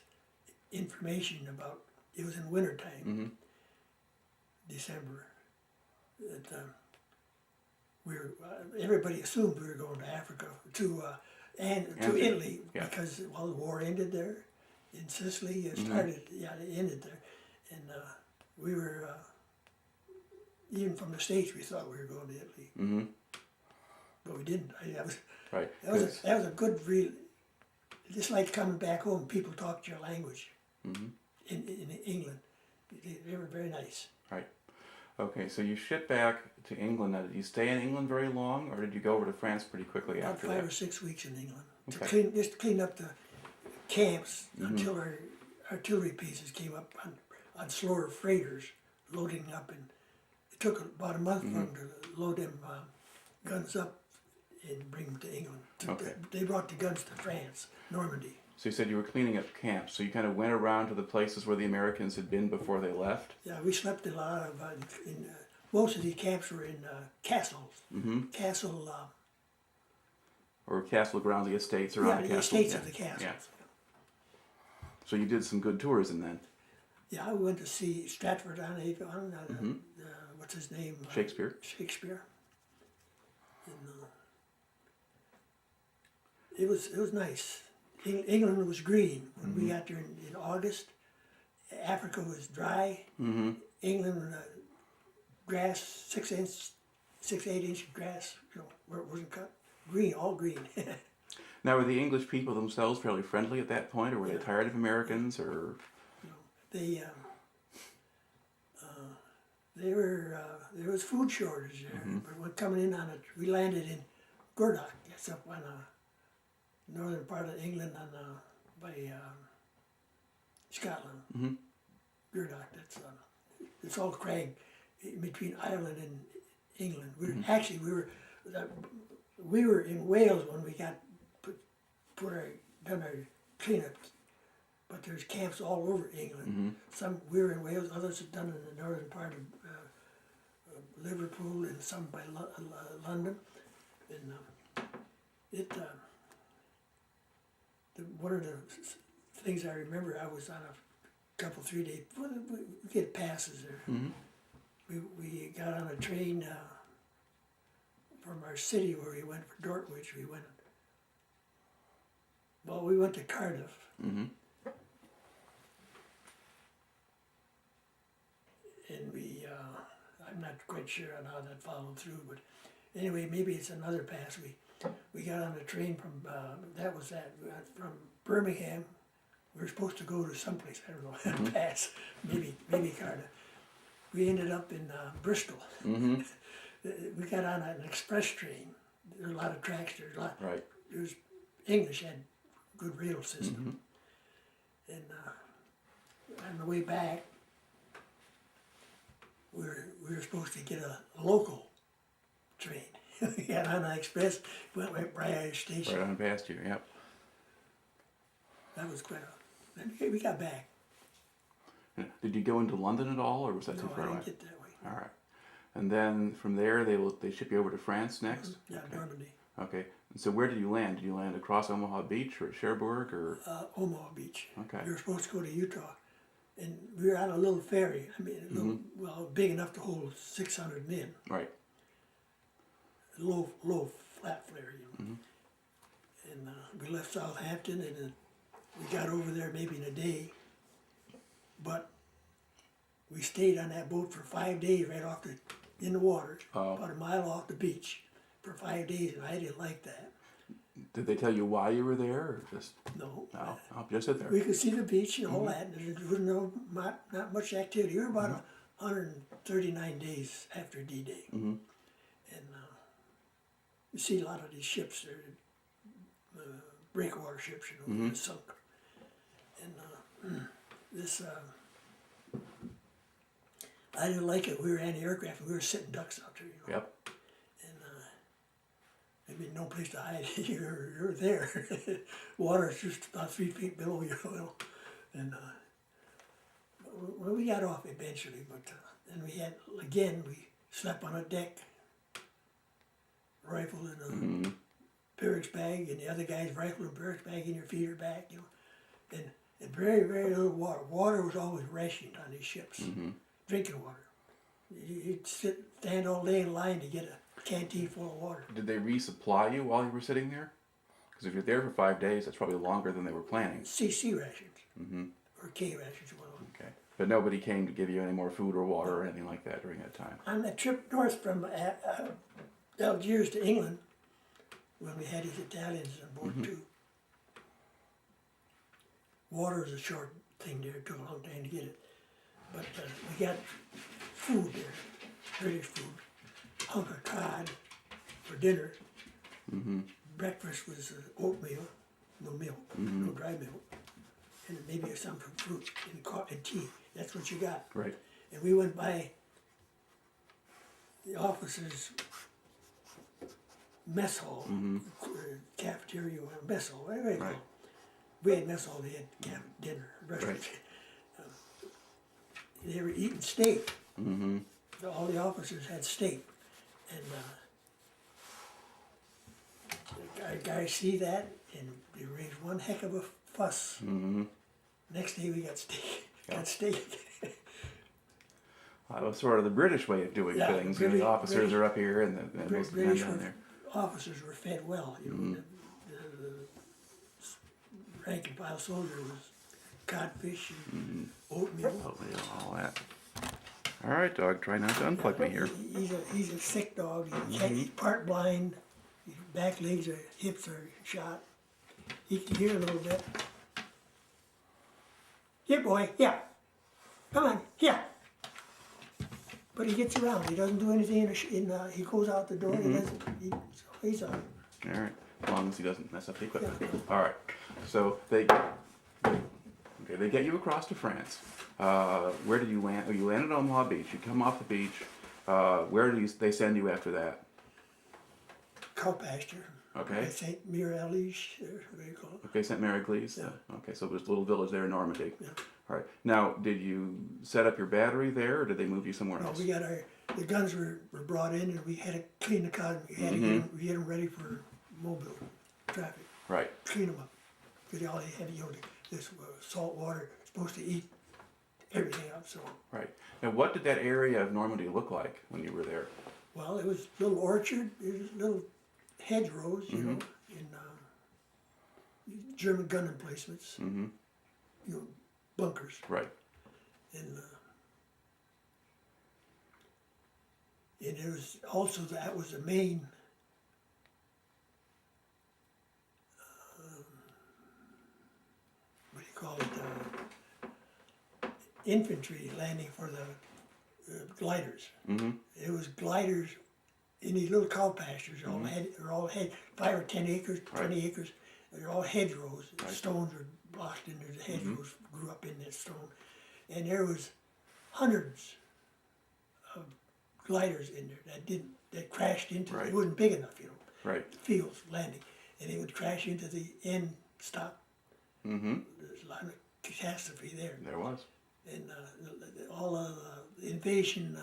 information about, it was in wintertime, December, that everybody assumed we were going to Africa, to Italy, because, the war ended there in Sicily. It started, it ended there. And we were, even from the States, we thought we were going to Italy. But we didn't. That was a good, just like coming back home, people talked your language in England. They were very nice. Right. Okay, so you shipped back to England. Now, did you stay in England very long, or did you go over to France pretty quickly after that? About 5 or 6 weeks in England. Okay. Just to clean up the camps until our artillery pieces came up on slower freighters, loading up. And it took about a month for them to load them guns up and bring them to England. Okay. They brought the guns to France, Normandy. So you said you were cleaning up camps. So you kind of went around to the places where the Americans had been before they left? Yeah, we slept a lot of, most of these camps were in castles. Castle. Or castle grounds, the estates around the castle? The estates of the castles. Yeah. So you did some good tourism then? Yeah, I went to see Stratford-on-Avon, what's his name? Shakespeare. Shakespeare. And, it was nice. England was green when we got there in August. Africa was dry. England, grass, 6 8 inch grass, where it wasn't cut. Green, all green. Now, were the English people themselves fairly friendly at that point, or were they tired of Americans, or? They were, there was food shortage there. But when coming in on it, we landed in Gurdock. That's up on northern part of England by Scotland. Gurdock, it's all crag in between Ireland and England. We were in Wales when we got done our cleanup, but there's camps all over England. Some we were in Wales, others are done in the northern part of Liverpool, and some by London. And one of the things I remember, I was on a couple 3-day. We get passes there. We got on a train from our city where we went for Dortmund. We went to Cardiff. And I'm not quite sure on how that followed through, but anyway, maybe it's another pass. We got on a train from, from Birmingham. We were supposed to go to someplace, I don't know, pass, maybe Cardiff. We ended up in Bristol. We got on an express train. There were a lot of tracks there. There was English had good rail system. And on the way back, we were supposed to get a local train. We got on the express, went right out of the station. Right on past you, yep. That was quite a... And we got back. Did you go into London at all, or was that No, too far I away? didn't get that way. All right. And then from there, they ship you over to France next? Yeah, Okay. Normandy. Okay. And so where did you land? Did you land across Omaha Beach or at Cherbourg or? Omaha Beach. Okay. We were supposed to go to Utah. And we were on a little ferry. I mean, a little, well, big enough to hold 600 men. Right. Low flat flare, you know. And we left Southampton, and we got over there maybe in a day. But we stayed on that boat for 5 days right off in the water, about a mile off the beach for 5 days, and I didn't like that. Did they tell you why you were there, or just? No. No, I'll just sit there. We could see the beach and all that, and there was not much activity. We were about 139 days after D-Day. And you see a lot of these ships, they're breakwater ships, you know, sunk. And this, I didn't like it. We were anti-aircraft, and we were sitting ducks out there, you know. Yep. And I mean, no place to hide. You're there. Water is just about 3 feet below you, you know. And well, we got off eventually, but then we slept on a deck, rifle in a barracks bag, and the other guy's rifle and barracks bag in your feeder bag, you know. And very, very little water. Water was always rationed on these ships. Drinking water. You'd stand all day in line to get a canteen full of water. Did they resupply you while you were sitting there? Because if you're there for 5 days, that's probably longer than they were planning. CC rations. Or K rations, one of them. Okay. But nobody came to give you any more food or water or anything like that during that time. On that trip north from Algiers to England, when we had these Italians on board too, water is a short thing there. It took a long time to get it. But we got food there, British food. Hunk of cod for dinner. Breakfast was oatmeal, no milk, no dry milk, and maybe some fruit and tea. That's what you got. Right. And we went by the officers' mess hall, cafeteria, mess hall, whatever you call it. We had mess hall, they had dinner, breakfast. Right. They were eating steak. All the officers had steak. And the guys see that, and they raised one heck of a fuss. Next day we got steak. Got steak. That was sort of the British way of doing things. The officers are up here, and the most of the men down there. Officers were fed well. You know, the rank and file soldier was codfish and oatmeal. Oatmeal, all that. All right, dog. Try not to unplug me here. He's a sick dog. He's part blind. His back legs or hips are shot. He can hear a little bit. Here, boy. Yeah. Come on. Yeah. But he gets around. He doesn't do anything he goes out the door. He doesn't. He's on. All right. As long as he doesn't mess up the equipment. All right. So they get you across to France. Where did you land? Oh, you landed on Omaha Beach. You come off the beach. Where do they send you after that? Cow pasture. Okay. St. Miralles, what do you call it? Okay, St. Mary Glees. Yeah. Okay, so there's a little village there in Normandy. Yeah. All right. Now, did you set up your battery there, or did they move you somewhere No, else? we got the guns were brought in, and we had to clean the cotton. We had to get them ready for mobile traffic. Right. Clean them up. Because all they had, this salt water supposed to eat everything up. So. Right. Now, what did that area of Normandy look like when you were there? Well, it was a little orchard, it was little hedgerows, you know, in German gun emplacements, bunkers. Right. And it was also, that was the main what do you call it, infantry landing for the gliders. It was gliders in these little cow pastures. All had 5 or 10 acres, 20 acres. They're all hedgerows. Right. Stones were blocked in there. The hedgerows grew up in that stone. And there was hundreds of gliders in there that crashed into, Right. it wasn't big enough, Right. fields landing. And they would crash into the end stop. There's a lot of catastrophe there. There was. And all of the invasion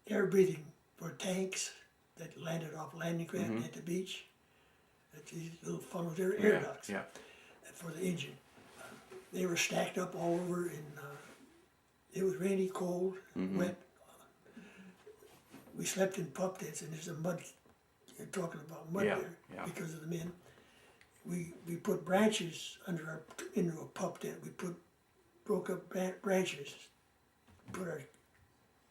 air breathing for tanks that landed off landing craft at the beach. That's these little funnels, they're air ducts Yeah. for the engine. They were stacked up all over, and it was rainy, cold, wet. We slept in pup tents, and there's a mud. You're talking about mud Yeah, there yeah. because of the men. We put branches into a pup tent. We broke up branches, put our,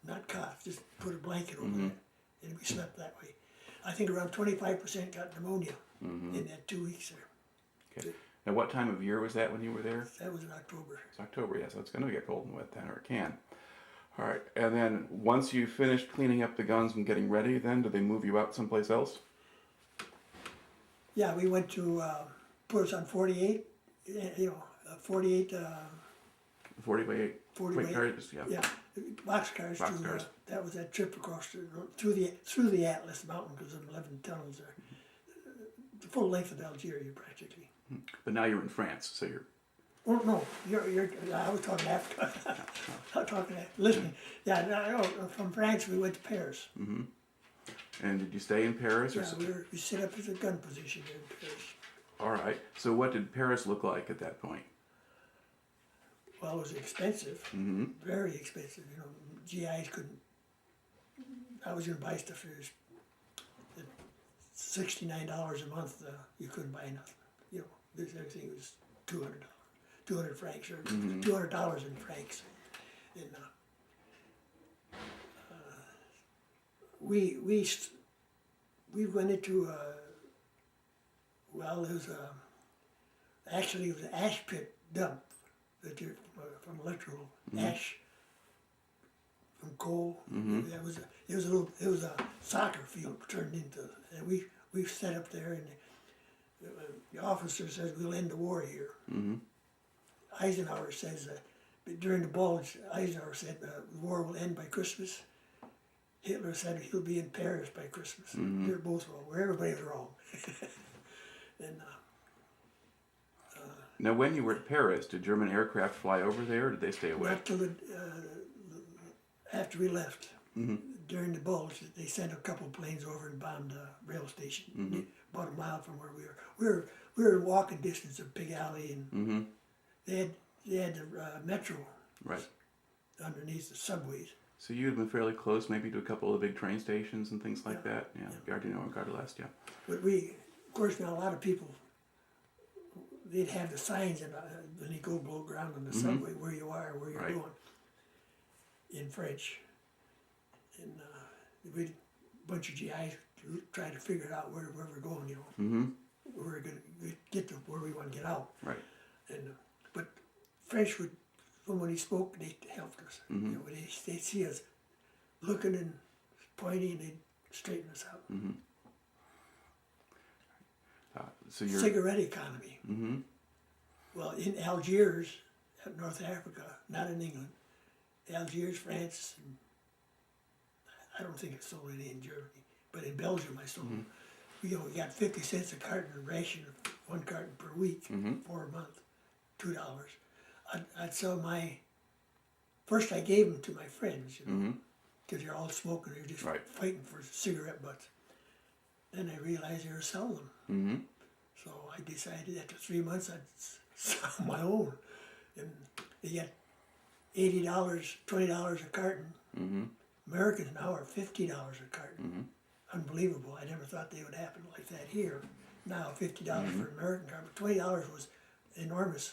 not cots, just put a blanket over that, and we slept that way. I think around 25% got pneumonia in that 2 weeks there. Okay. Now, what time of year was that when you were there? That was in October. It's October, yeah, so it's going to get cold and wet then, or it can. All right, and then once you finished cleaning up the guns and getting ready, then do they move you out someplace else? Yeah, we went to put us on 48, 48. 40 by 8. 40 Wait, by 8. cars, yeah. Yeah, boxcars. Boxcars. That was that trip across through the Atlas Mountain, because of 11 tunnels there. The full length of Algeria practically. But now you're in France, so you're. Oh no, I was talking Africa. I was talking listening. Yeah, no, from France we went to Paris. And did you stay in Paris? Or Yeah, we set up as a gun position there in Paris. All right. So what did Paris look like at that point? Well, it was expensive, very expensive. GIs couldn't. I was going to buy stuff for $69 a month. You couldn't buy nothing. Everything was $200 francs or $200 in francs. And we went into it was actually it was an ash pit dump that from electrical ash from coal. It was a soccer field turned into, and we set up there, and the officer says we'll end the war here. Eisenhower says during the Bulge, Eisenhower said the war will end by Christmas. Hitler said he'll be in Paris by Christmas. They're both wrong. Where everybody was wrong. And Now, when you were at Paris, did German aircraft fly over there, or did they stay away? not till after we left. During the Bulge, they sent a couple planes over and bombed a rail station about a mile from where we were. We were in walking distance of Pig Alley, and they had the metro Right. underneath the subways. So you had been fairly close, maybe to a couple of the big train stations and things like that. Yeah. Gare du Nord, Gare de l'Est, yeah. But of course, now a lot of people, they'd have the signs when you go below ground on the subway where you are, where you're going, in French. And we, a bunch of GIs try to figure out where we're going, we're going to get to where we want to get out. Right. And but French would, when he spoke, they helped us. They'd see us looking and pointing, they'd straighten us out. So you're. Cigarette economy. Well, in Algiers, North Africa, not in England, Algiers, France, and I don't think I sold any in Germany, but in Belgium I sold them. We got 50 cents a carton of ration, one carton per week, for a month, $2. I'd sell first I gave them to my friends, because they're all smoking, they're just fighting for cigarette butts. Then I realized they were selling them. So I decided after 3 months I'd sell my own. And they get $80, $20 a carton. Americans now are $50 a carton. Unbelievable. I never thought they would happen like that here. Now $50 for an American carton, but $20 was enormous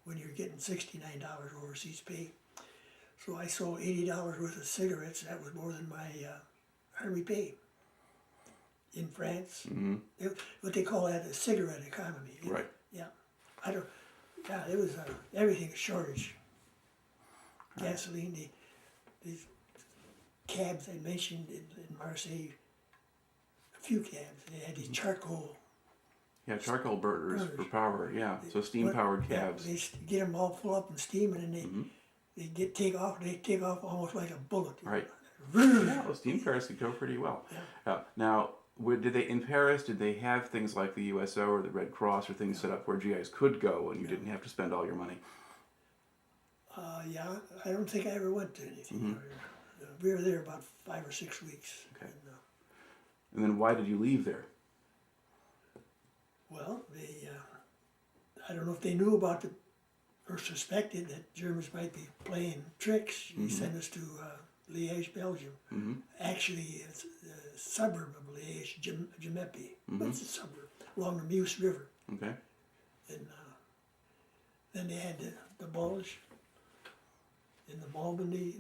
when you're getting $69 overseas pay. So I sold $80 worth of cigarettes. That was more than my army pay. In France, what they call that a cigarette economy. Right. Yeah, it was everything a shortage. Gasoline, these cabs I mentioned in Marseilles, a few cabs. They had these charcoal Yeah, charcoal burners for burners. power. Yeah, so steam-powered cabs. They get them all full up in steam, and then they take off. They take off almost like a bullet. Right. Yeah. Yeah, well, steam cars could go pretty well. Yeah. Now, did they in Paris? Did they have things like the USO or the Red Cross or things set up where GIs could go and you didn't have to spend all your money? Yeah, I don't think I ever went to anything. We were there about 5 or 6 weeks. Okay. And then why did you leave there? Well, they, I don't know if they knew about it or suspected that Germans might be playing tricks. They sent us to Liège, Belgium. Actually, it's a suburb of Liège, Gemeppe. But it's a suburb along the Meuse River. Okay. And then they had the Bulge and the Normandy.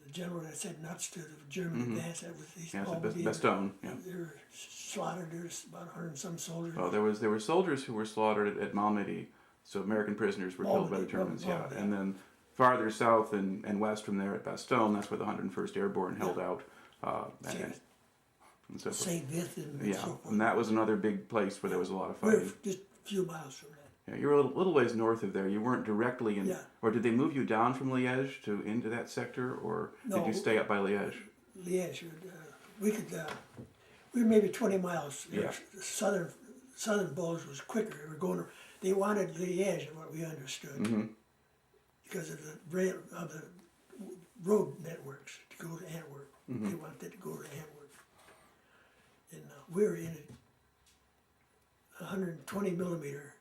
The general that said nuts to the German advance, that was these Bastogne. Yeah. They were slaughtered. There's about 100 and some soldiers. Oh, there were soldiers who were slaughtered at Malmedy, so American prisoners were killed by the Germans. Malmedy. And then farther south and west from there at Bastogne, that's where the 101st Airborne held out. And so forth. St. Vith and so forth. And that was another big place where there was a lot of We're fighting. just a few miles from that. Yeah, you were a little ways north of there. You weren't directly in. Yeah. Or did they move you down from Liège to into that sector, or did No. you stay up by Liège? Liège, we could, we were maybe 20 miles. Yeah. Southern Bulge was quicker. They wanted Liège, what we understood, because of the road networks to go to Antwerp. They wanted to go to Antwerp. And we were in a 120 millimeter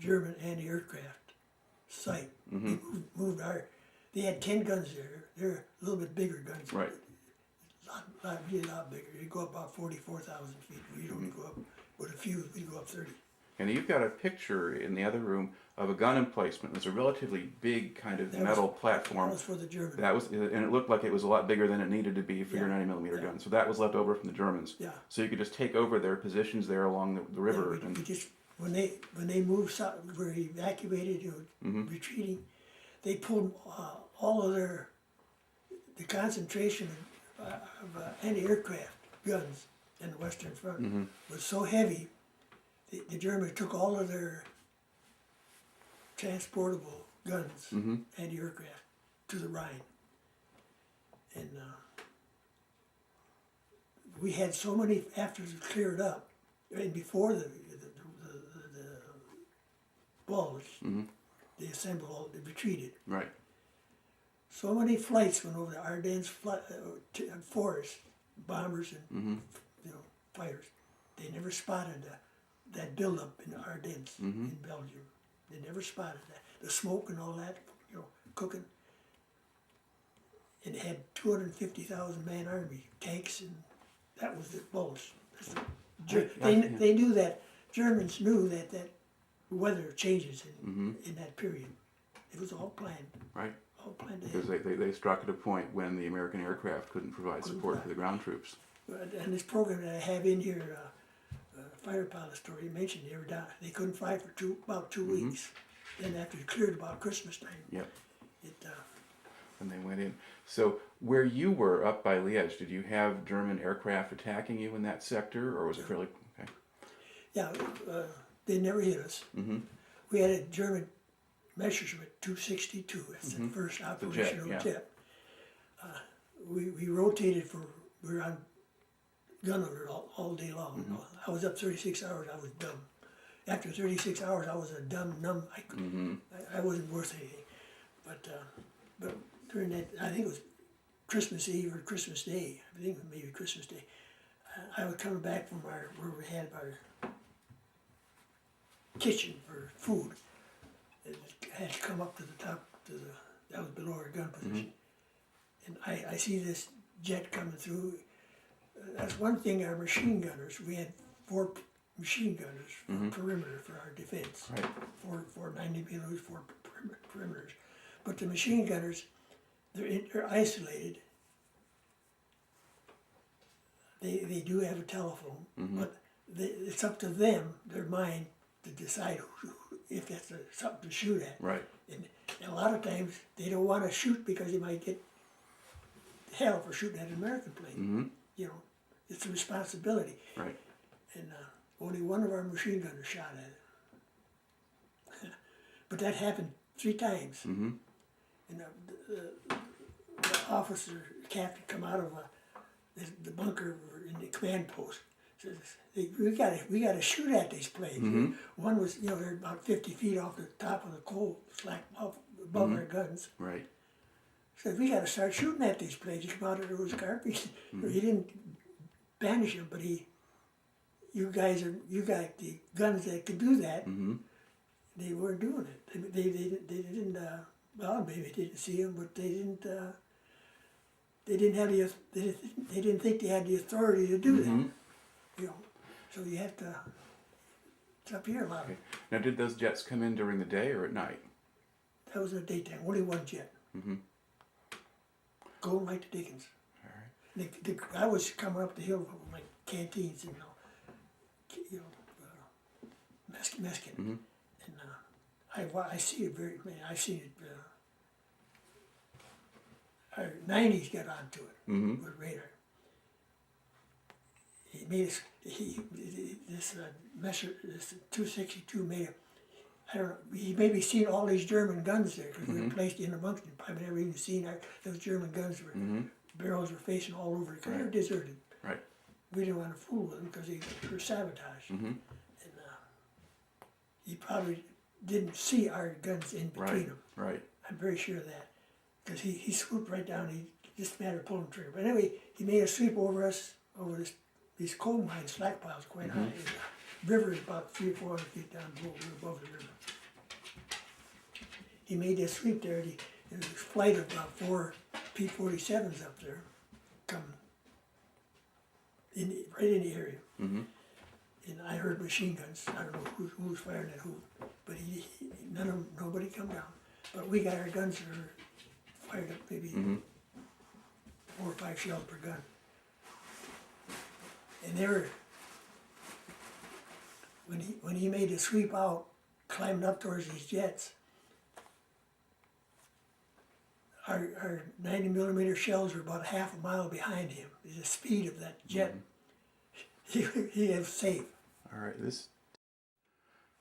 German anti-aircraft site. They moved they had 10 guns there. They're a little bit bigger guns. Right. Really a lot bigger. You go up about 44,000 feet. We only go up, with a few, we go up 30. And you've got a picture in the other room of a gun emplacement. It's a relatively big kind of metal platform. That was for the Germans. And it looked like it was a lot bigger than it needed to be for your 90 millimeter gun. So that was left over from the Germans. Yeah. So you could just take over their positions there along the river. Yeah, we just, when they moved south, were evacuated, retreating, they pulled all of the concentration of anti-aircraft guns in the Western Front was so heavy. The Germans took all of their transportable guns, anti-aircraft, to the Rhine. And we had so many, after it cleared up, and before the Bulge, they assembled, they retreated. Right. So many flights went over the Ardennes forest, bombers and fighters. They never spotted that buildup in the Ardennes in Belgium. They never spotted that. The smoke and all that, cooking. And it had 250,000 man army, tanks, and that was the Bulge. They knew that, Germans knew that weather changes in that period. It was all planned. Right. All planned ahead. Because they struck at a point when the American aircraft couldn't provide support for the ground troops. And this program that I have in here, fighter pilot story, you mentioned they were down. They couldn't fly for about 2 weeks. Then after it cleared about Christmas time, Yep. it And they went in. So where you were up by Liège, did you have German aircraft attacking you in that sector, or was it fairly okay? yeah, they never hit us. We had a German Messerschmitt 262. That's the first operational jet. We rotated we were on gun alert all day long. I was up 36 hours. I was dumb. After 36 hours, I was a dumb, numb. I wasn't worth anything. But during that, I think it was Christmas Eve or Christmas Day. I think it was maybe Christmas Day. I was coming back from where we had our kitchen for food. It had to come up to the top that was below our gun position. And I see this jet coming through. That's one thing, our machine gunners, we had 4 machine gunners for perimeter for our defense. Right. Four 90 millimeters, 4 perimeters. But the machine gunners, they're isolated. They do have a telephone, but it's up to them, their mind, to decide if that's something to shoot at. Right. And a lot of times they don't want to shoot because they might get hell for shooting at an American plane. It's a responsibility. Right. And Only one of our machine gunners shot at it. But that happened 3 times. Mm-hmm. And the officer, captain, come out of the bunker in the command post. Says, "Hey, we gotta shoot at these planes." Mm-hmm. One was, they're about 50 feet off the top of the coal slack above our guns. Right. Said, "We gotta start shooting at these planes." He come out of those carpets. He didn't banish them, but you got the guns that could do that. Mm-hmm. They weren't doing it. They didn't. Well, maybe they didn't see them, but they didn't. They didn't have they didn't think they had the authority to do Mm-hmm. that. So you have to. It's up here a lot. Okay. Now, did those jets come in during the day or at night? That was in the daytime. Only one jet. Mm-hmm. Going like the Dickens. All right. I was coming up the hill with my canteens, Meskin. Mm-hmm. And I see it I've seen it. Our 90s got onto it Mm-hmm. with radar. He made us. This 262 made a. I don't know. He maybe seen all these German guns there because we were placed in amongst them. Probably never even seen those German guns. Barrels were facing all over because they were deserted. Right. We didn't want to fool with them because they were sabotaged. Mm-hmm. And he probably didn't see our guns in between them. Right. I'm very sure of that. Because he swooped right down. He just a matter of pulling the trigger. But anyway, he made a sweep over us, over these coal mines, slack piles quite high. And the river is about 300 or 400 feet down below. We're above the river. He made this sweep there. There was a flight of about 4 P-47s up there, coming right in the area. Mm-hmm. And I heard machine guns. I don't know who was firing at who, but nobody come down. But we got our guns that were fired up maybe 4 or 5 shells per gun. And they were, when he made the sweep out, climbing up towards these jets, our 90 millimeter shells were about half a mile behind him. The speed of that jet, he was safe. All right.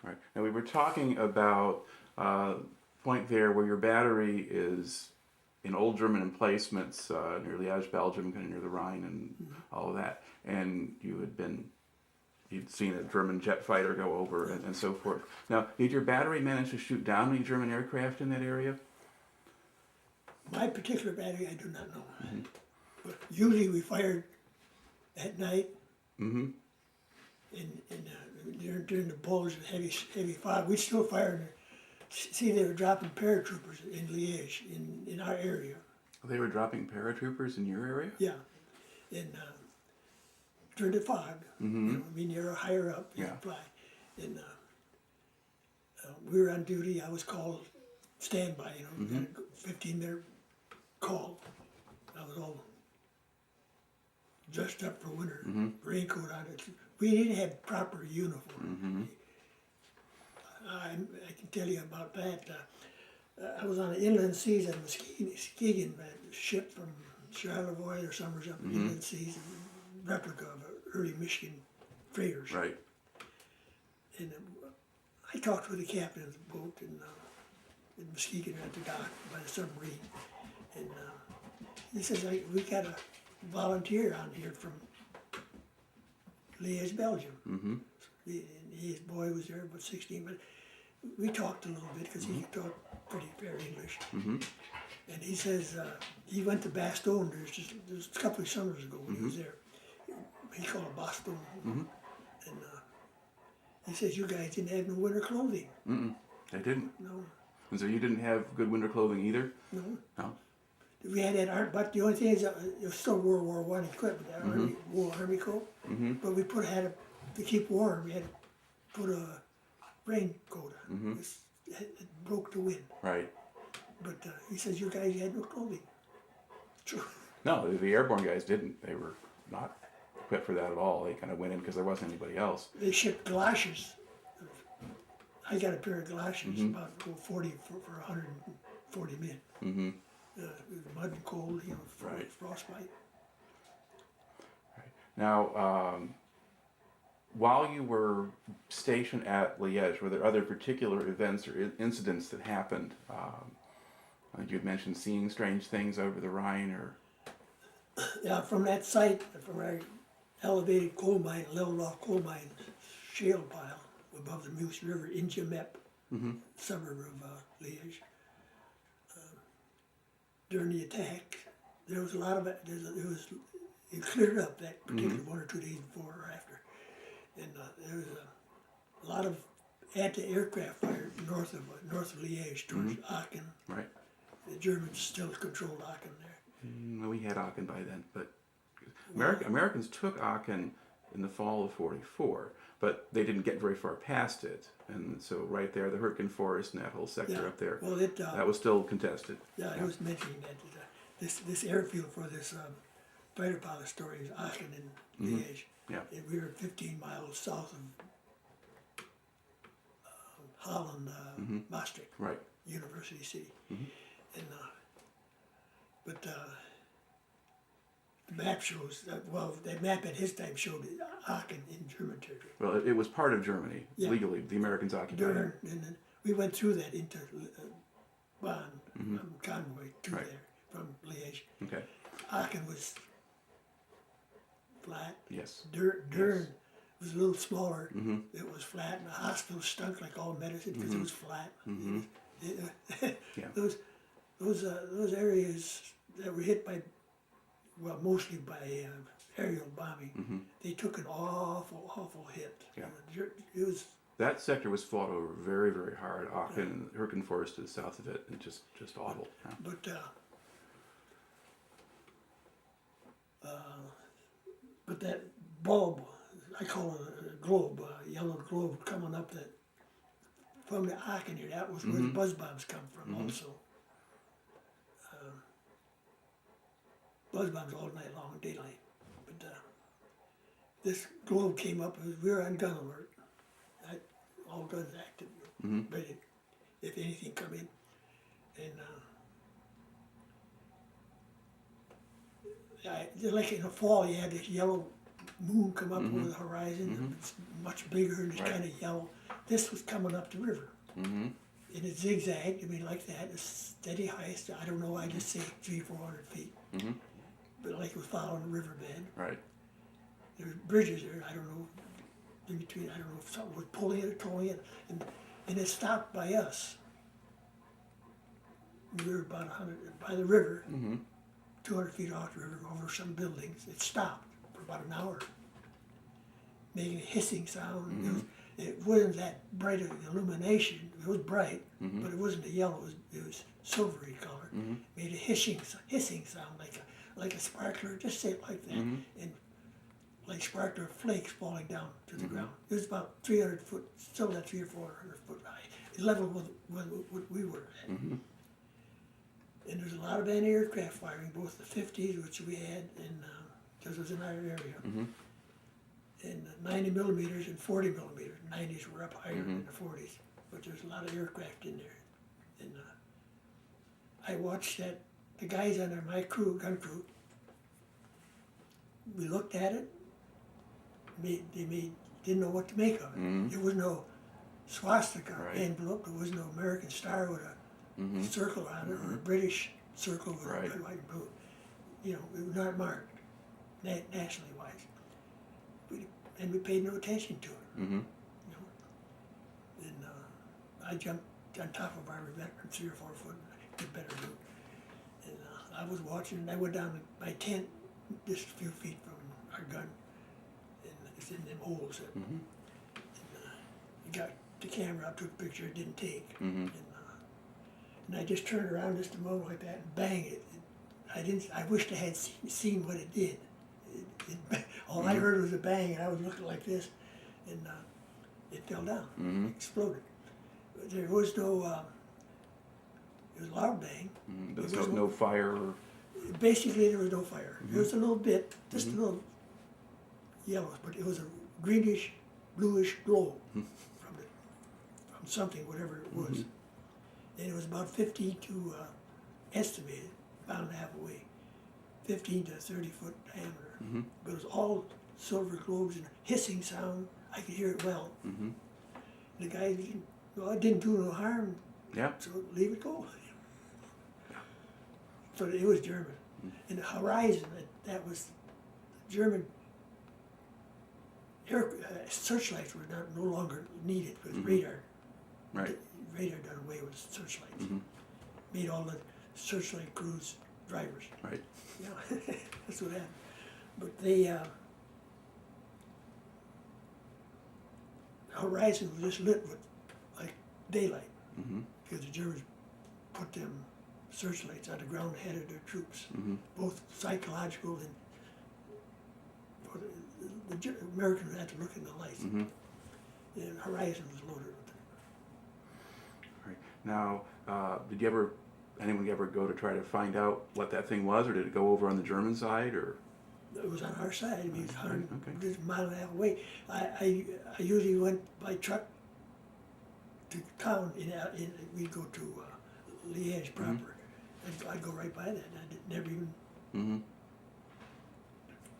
All right. Now we were talking about point there where your battery is in old German emplacements near Liège, Belgium, kind of near the Rhine and all of that. And you'd seen a German jet fighter go over and so forth. Now, did your battery manage to shoot down any German aircraft in that area? My particular battery, I do not know. But usually we fired at night. Mm-hmm. During the Bulge and heavy fog, we'd still fire. See, they were dropping paratroopers in Liège, in our area. They were dropping paratroopers in your area? Yeah, and during the fog, you're higher up, you fly. And we were on duty. I was called standby. 15-minute call. I was all dressed up for winter, raincoat on it. We didn't have proper uniform. I can tell you about that. I was on the inland seas at Muskegon, a ship from Charlevoix or somewhere up in the inland seas, a replica of early Michigan freighters. Right. And I talked with the captain of the boat in Muskegon at the dock by the submarine. And he says, we got a volunteer on here from Liège, Belgium. His boy was there, about 16, but we talked a little bit because he could talk pretty fair English. And he says he went to Bastogne. There was a couple of summers ago when he was there. He called it Bastogne. And he says, you guys didn't have no winter clothing. They didn't? No. And so you didn't have good winter clothing either? No. No? We had that art, but the only thing is, it was still World War I equipment, that Army coat. But we had to keep warm, we had to put a raincoat on. It broke the wind. Right. But he says, you guys had no clothing. True. No, the airborne guys didn't. They were not equipped for that at all. They kind of went in because there wasn't anybody else. They shipped galoshes. I got a pair of galoshes, about 40 for 140 men. It was mud and cold, frostbite. Right. Now, while you were stationed at Liège, were there other particular events or incidents that happened? You'd mentioned seeing strange things over the Rhine, or Yeah, from that site, from our elevated coal mine, leveled off coal mine shale pile above the Meuse River in Jemep, suburb of Liège. During the attack, there was a lot of it. It cleared up that particular 1 or 2 days before or after, and there was a lot of anti-aircraft fire north of Liège towards Aachen. right? The Germans still controlled Aachen there. We had Aachen by then, but Americans took Aachen in the fall of '44, but they didn't get very far past it, and so right there, the Hürtgen Forest and that whole sector up there, Well, that was still contested. Yeah, I was mentioning that this airfield for this fighter pilot story is Aachen in Liège. Yeah. And we were 15 miles south of Holland, Maastricht, Right. University City. And but the map shows that, well, that map at his time showed Aachen in German territory. Well, it was part of Germany Yeah. legally. The Americans occupied it. And then we went through that into Bonn, convoy to Right. there from Liège. Okay. Aachen was flat. Yes. Dern was a little smaller. It was flat, and the hospital stunk like all medicine because it was flat. Yeah. Those areas that were hit by, well, mostly by aerial bombing, they took an awful hit. Yeah. It was. That sector was fought over very, very hard. Aachen and Hürtgen Forest to the south of it, and just awful. Yeah. But that bulb, I call it a globe, a yellow globe coming up that from the Aachen here, that was where the buzz bombs come from also. Buzz bombs all night long, daylight. But this globe came up, we were on gun alert. All guns active, ready if anything come in. And like in the fall, you had this yellow moon come up over the horizon. It's much bigger and it's kind of yellow. This was coming up the river. And it zigzagged, I mean, like that, a steady height. I don't know, I just say 300-400 feet. But like it was following the riverbed. Right. There were bridges there, I don't know, in between, I don't know if something was pulling it or towing it. And it stopped by us. We were about 100, by the river, 200 feet off the river, over some buildings. It stopped for about an hour, making a hissing sound. It wasn't that bright of illumination. It was bright, but it wasn't a yellow. It was silvery color. Made a hissing sound like a sparkler. Just say it like that, and like sparkler flakes falling down to the ground. It was about 300 foot, still that 300 or 400 foot high, level with what we were at. And there's a lot of anti-aircraft firing, both the 50s, which we had, and because it was in our area, and 90 millimeters and 40 millimeters. 90s were up higher than the 40s, but there's a lot of aircraft in there. And I watched that, the guys under my crew, gun crew, we looked at it, didn't know what to make of it. There was no swastika envelope, there was no American star with a circle on it, or a British circle with red, white, and blue. You know, it was not marked, nationally wise. And we paid no attention to it. You know? And I jumped on top of our veteran 3 or 4 foot, and did better do. And I was watching, and I went down to my tent, just a few feet from our gun, and it's in them holes. And I got the camera up, took a picture, it didn't take. And I just turned around just a moment like that and bang it. I wished I had seen what it did. All I heard was a bang, and I was looking like this, and it fell down, exploded. But there was no, it was a loud bang. There was no fire? Basically, there was no fire. There was a little bit, just a little yellow, but it was a greenish, bluish glow from something, whatever it was. And it was about 15 to, estimated, pound and a half away, 15 to 30 foot diameter. But it was all silver globes and a hissing sound. I could hear it well. Mm-hmm. The guy didn't, well, it didn't do no harm, Yeah. so leave it go. But it was German. And the horizon, that was German searchlights were no longer needed with radar. Right. Radar done away with searchlights. Mm-hmm. Made all the searchlight crews drivers. Right. Yeah, that's what happened. But the horizon was just lit with like daylight Mm-hmm. because the Germans put them searchlights on the ground ahead of their troops, Mm-hmm. both psychological and for the Americans had to look in the lights. Mm-hmm. And the horizon was loaded with it. Right. Now, did anyone ever go to try to find out what that thing was, or did it go over on the German side, or? It was on our side. I mean, it's Okay. just a mile and a half away. I usually went by truck to town. We'd go to Liège proper. I'd go right by that. I never even Mm-hmm.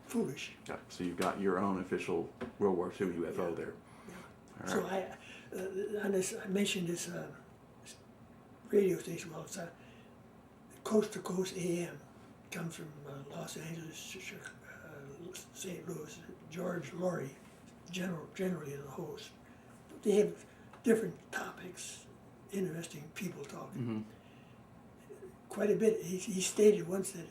foolish. Yeah. So you've got your own official World War II UFO there. Yeah. All So right. on this, I mentioned this radio station. Well, it's Coast to Coast AM. Comes from Los Angeles, St. Louis. George Laurie, generally the host. They have different topics, interesting people talking. Mm-hmm. Quite a bit. He stated once that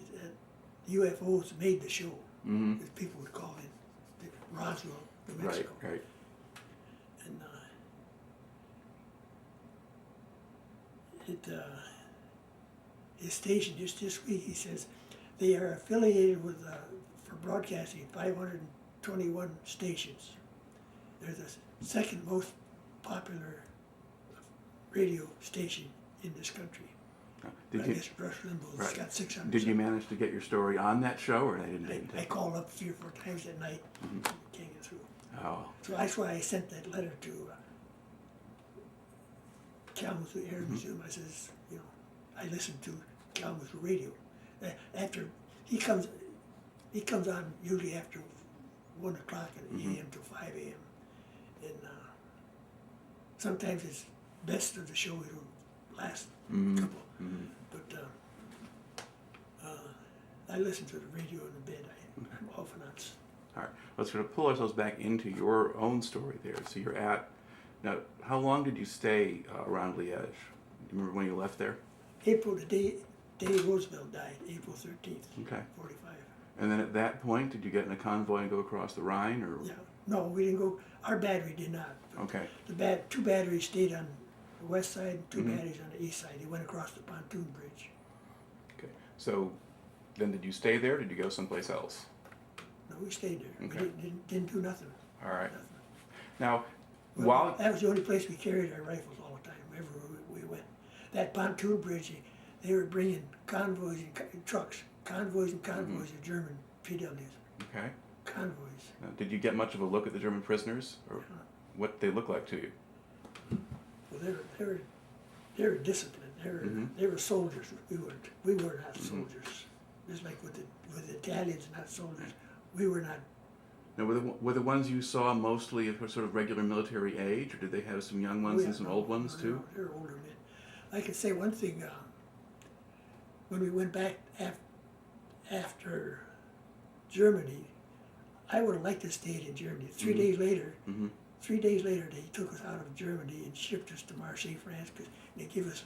UFOs made the show. Mm-hmm. As people would call it, Roswell, New Right. Mexico. Right. And his station just this week, he says they are affiliated with for broadcasting 521 stations. They're the second most popular radio station in this country. Did I you? guess Rush Limbaugh's Right. got 600. Did you manage to get your story on that show, or they didn't? I called up 3 or 4 times at night, Mhm. can't get through. Oh. So that's why I sent that letter to Kalamazoo Air Museum. I says, I listened to Kalamazoo radio. After he comes on usually after 1 o'clock in the a.m. to 5 a.m. And sometimes it's best of the show. It'll last a couple. Mm-hmm. But I listen to the radio in the bed. I'm often on. All right. Let's sort of pull ourselves back into your own story there. So you're at. Now, how long did you stay around Liège? Do you remember when you left there? April, the day Roosevelt died, April 13th, Okay. 45. And then at that point, did you get in a convoy and go across the Rhine, or? Yeah, no, we didn't go. Our battery did not. But Okay. the 2 batteries stayed on the west side, 2 batteries on the east side. They went across the pontoon bridge. Okay. So then, did you stay there? Or did you go someplace else? No, we stayed there. Okay. We didn't do nothing. All right. Nothing. Now, Well, while that was the only place we carried our rifles all the time, wherever we went. That pontoon bridge, they were bringing convoys and trucks, convoys and convoys of German PWs, okay. convoys. Now, did you get much of a look at the German prisoners, or what they look like to you? Well, they were disciplined. They were soldiers. We were not soldiers. Just like with the Italians, not soldiers. We were not. Now, were the ones you saw mostly of sort of regular military age, or did they have some young ones and some old ones too? No, they were older men. I can say one thing. When we went back after Germany, I would have liked to stay in Germany. 3 days later, 3 days later, they took us out of Germany and shipped us to Marseilles, France, because they give us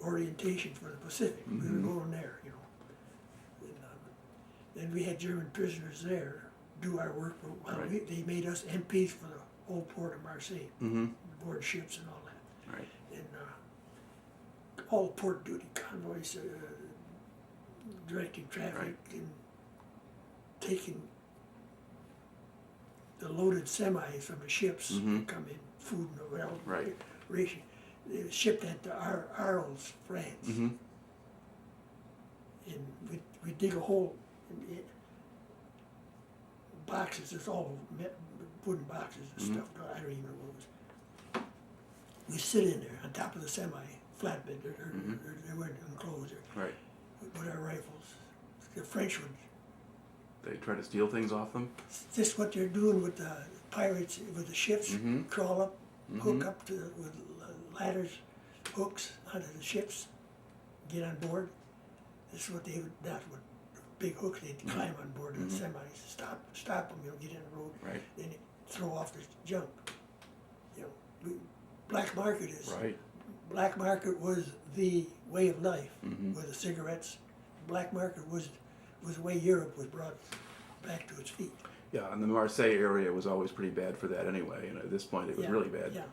orientation for the Pacific. We were going there, And, then we had German prisoners there do our work. While Right. they made us MPs for the whole port of Marseilles, board ships and all that. Right. And all port duty convoys, directing traffic and taking the loaded semis from the ships that come in, food and whatever, Right. ration. They were shipped that to Arles, France. And we dig a hole in it. Boxes, it's all wooden boxes and stuff. I don't even know what it was. We sit in there on top of the semi, flatbed. They weren't enclosed there. Right. With our rifles. The French would. They try to steal things off them. It's just what they're doing with pirates with the ships crawl up, hook up to with ladders, hooks onto the ships, get on board. This is what they would, not with big hooks, they'd climb on board of the semis, stop them, get in the road, Right. then they throw off the junk. Black market is, black market was the way of life with the cigarettes. Black market was the way Europe was brought back to its feet. Yeah, and the Marseilles area was always pretty bad for that anyway. And at this point, it was really bad. Yeah.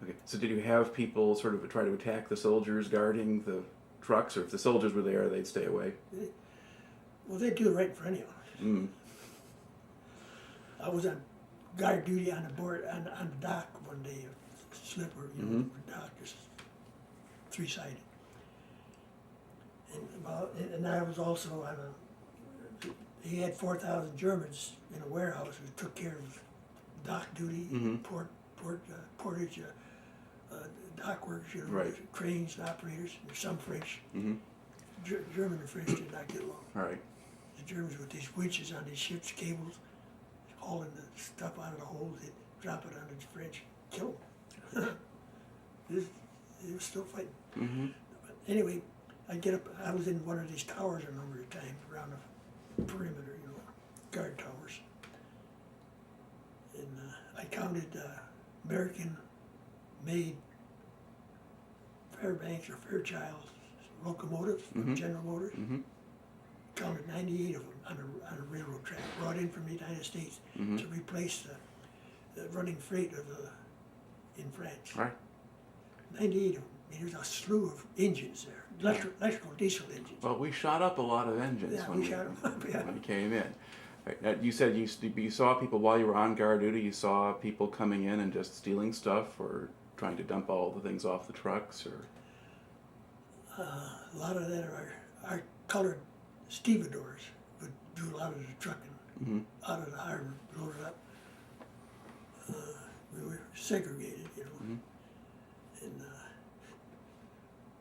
Okay. So did you have people sort of try to attack the soldiers guarding the trucks, or if the soldiers were there, they'd stay away? Well, they'd do the right for anyone. I was on guard duty on the board on the dock one day, a slipper, dock is three-sided. And I was also on he had 4,000 Germans in a warehouse who took care of dock duty, portage, dock workers, cranes, operators. There's some French. German and French did not get along. Right. The Germans with these winches on these ships, cables, hauling the stuff out of the holes, they'd drop it on the French, kill them. They were still fighting. But anyway, I'd get up, I was in one of these towers a number of times around the perimeter, guard towers. And I counted American-made Fairbanks or Fairchild locomotives from General Motors. Counted 98 of them on a railroad track, brought in from the United States to replace the running freight in France. Right. 98 of them. I mean, there's a slew of engines there, electrical diesel engines. Well, we shot up a lot of engines when we came in. Right. Now, you said you saw people while you were on guard duty. You saw people coming in and just stealing stuff, or trying to dump all the things off the trucks, or. A lot of that are colored stevedores would do a lot of the trucking out of the harbor, load it up. We were segregated, and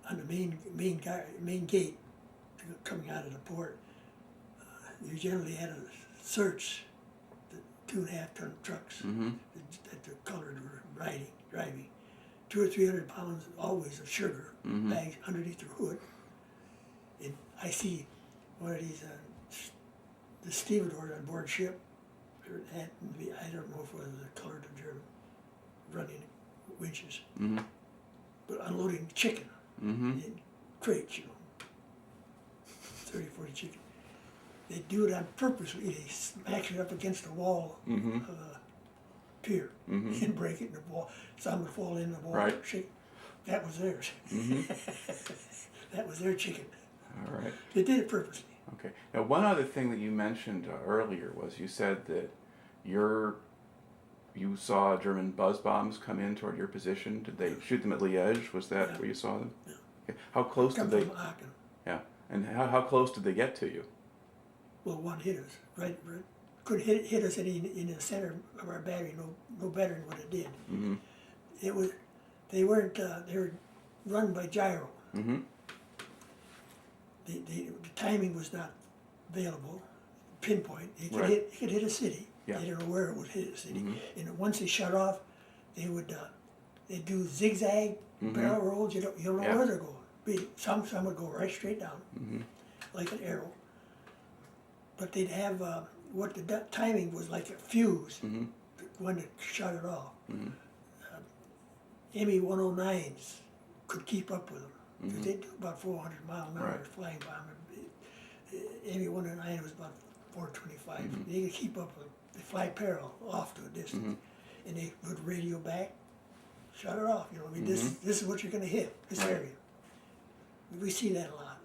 on the main gate coming out of the port, you generally had to search the 2.5-ton trucks that the colored were driving. 200 or 300 pounds always of sugar bags underneath the hood. And I see one of these the stevedores on board ship. I don't know if it was a colored or German, running winches, but unloading chicken in crates, 30, 40 chicken. They do it on purposely. They smash it up against the wall of a pier and break it in the wall. Some would fall in the wall. Right. Shake. That was theirs. That was their chicken. All right. They did it purposely. Okay. Now, one other thing that you mentioned earlier was you said that you saw German buzz bombs come in toward your position. Did they shoot them at Liège? Was that where you saw them? Yeah. Okay. How close did they? From Aachen. Yeah. And how close did they get to you? Well, one hit us. Right. Could hit us in the center of our battery. No better than what it did. It was. They weren't. They were run by gyro. The timing was not available, pinpoint. It could hit a city. Yeah. They didn't know where it would hit a city. And once they shut off, they would they do zigzag barrel rolls. You don't know where they're going. Some would go right straight down, like an arrow. But they'd have what the timing was like a fuse when to shut it off. ME-109s could keep up with them. They do about 400 miles an hour flying bomb. ME-109 was about 425. They could keep up with them. They fly parallel off to a distance, and they would radio back, shut it off. This is what you're going to hit, this area. We see that a lot.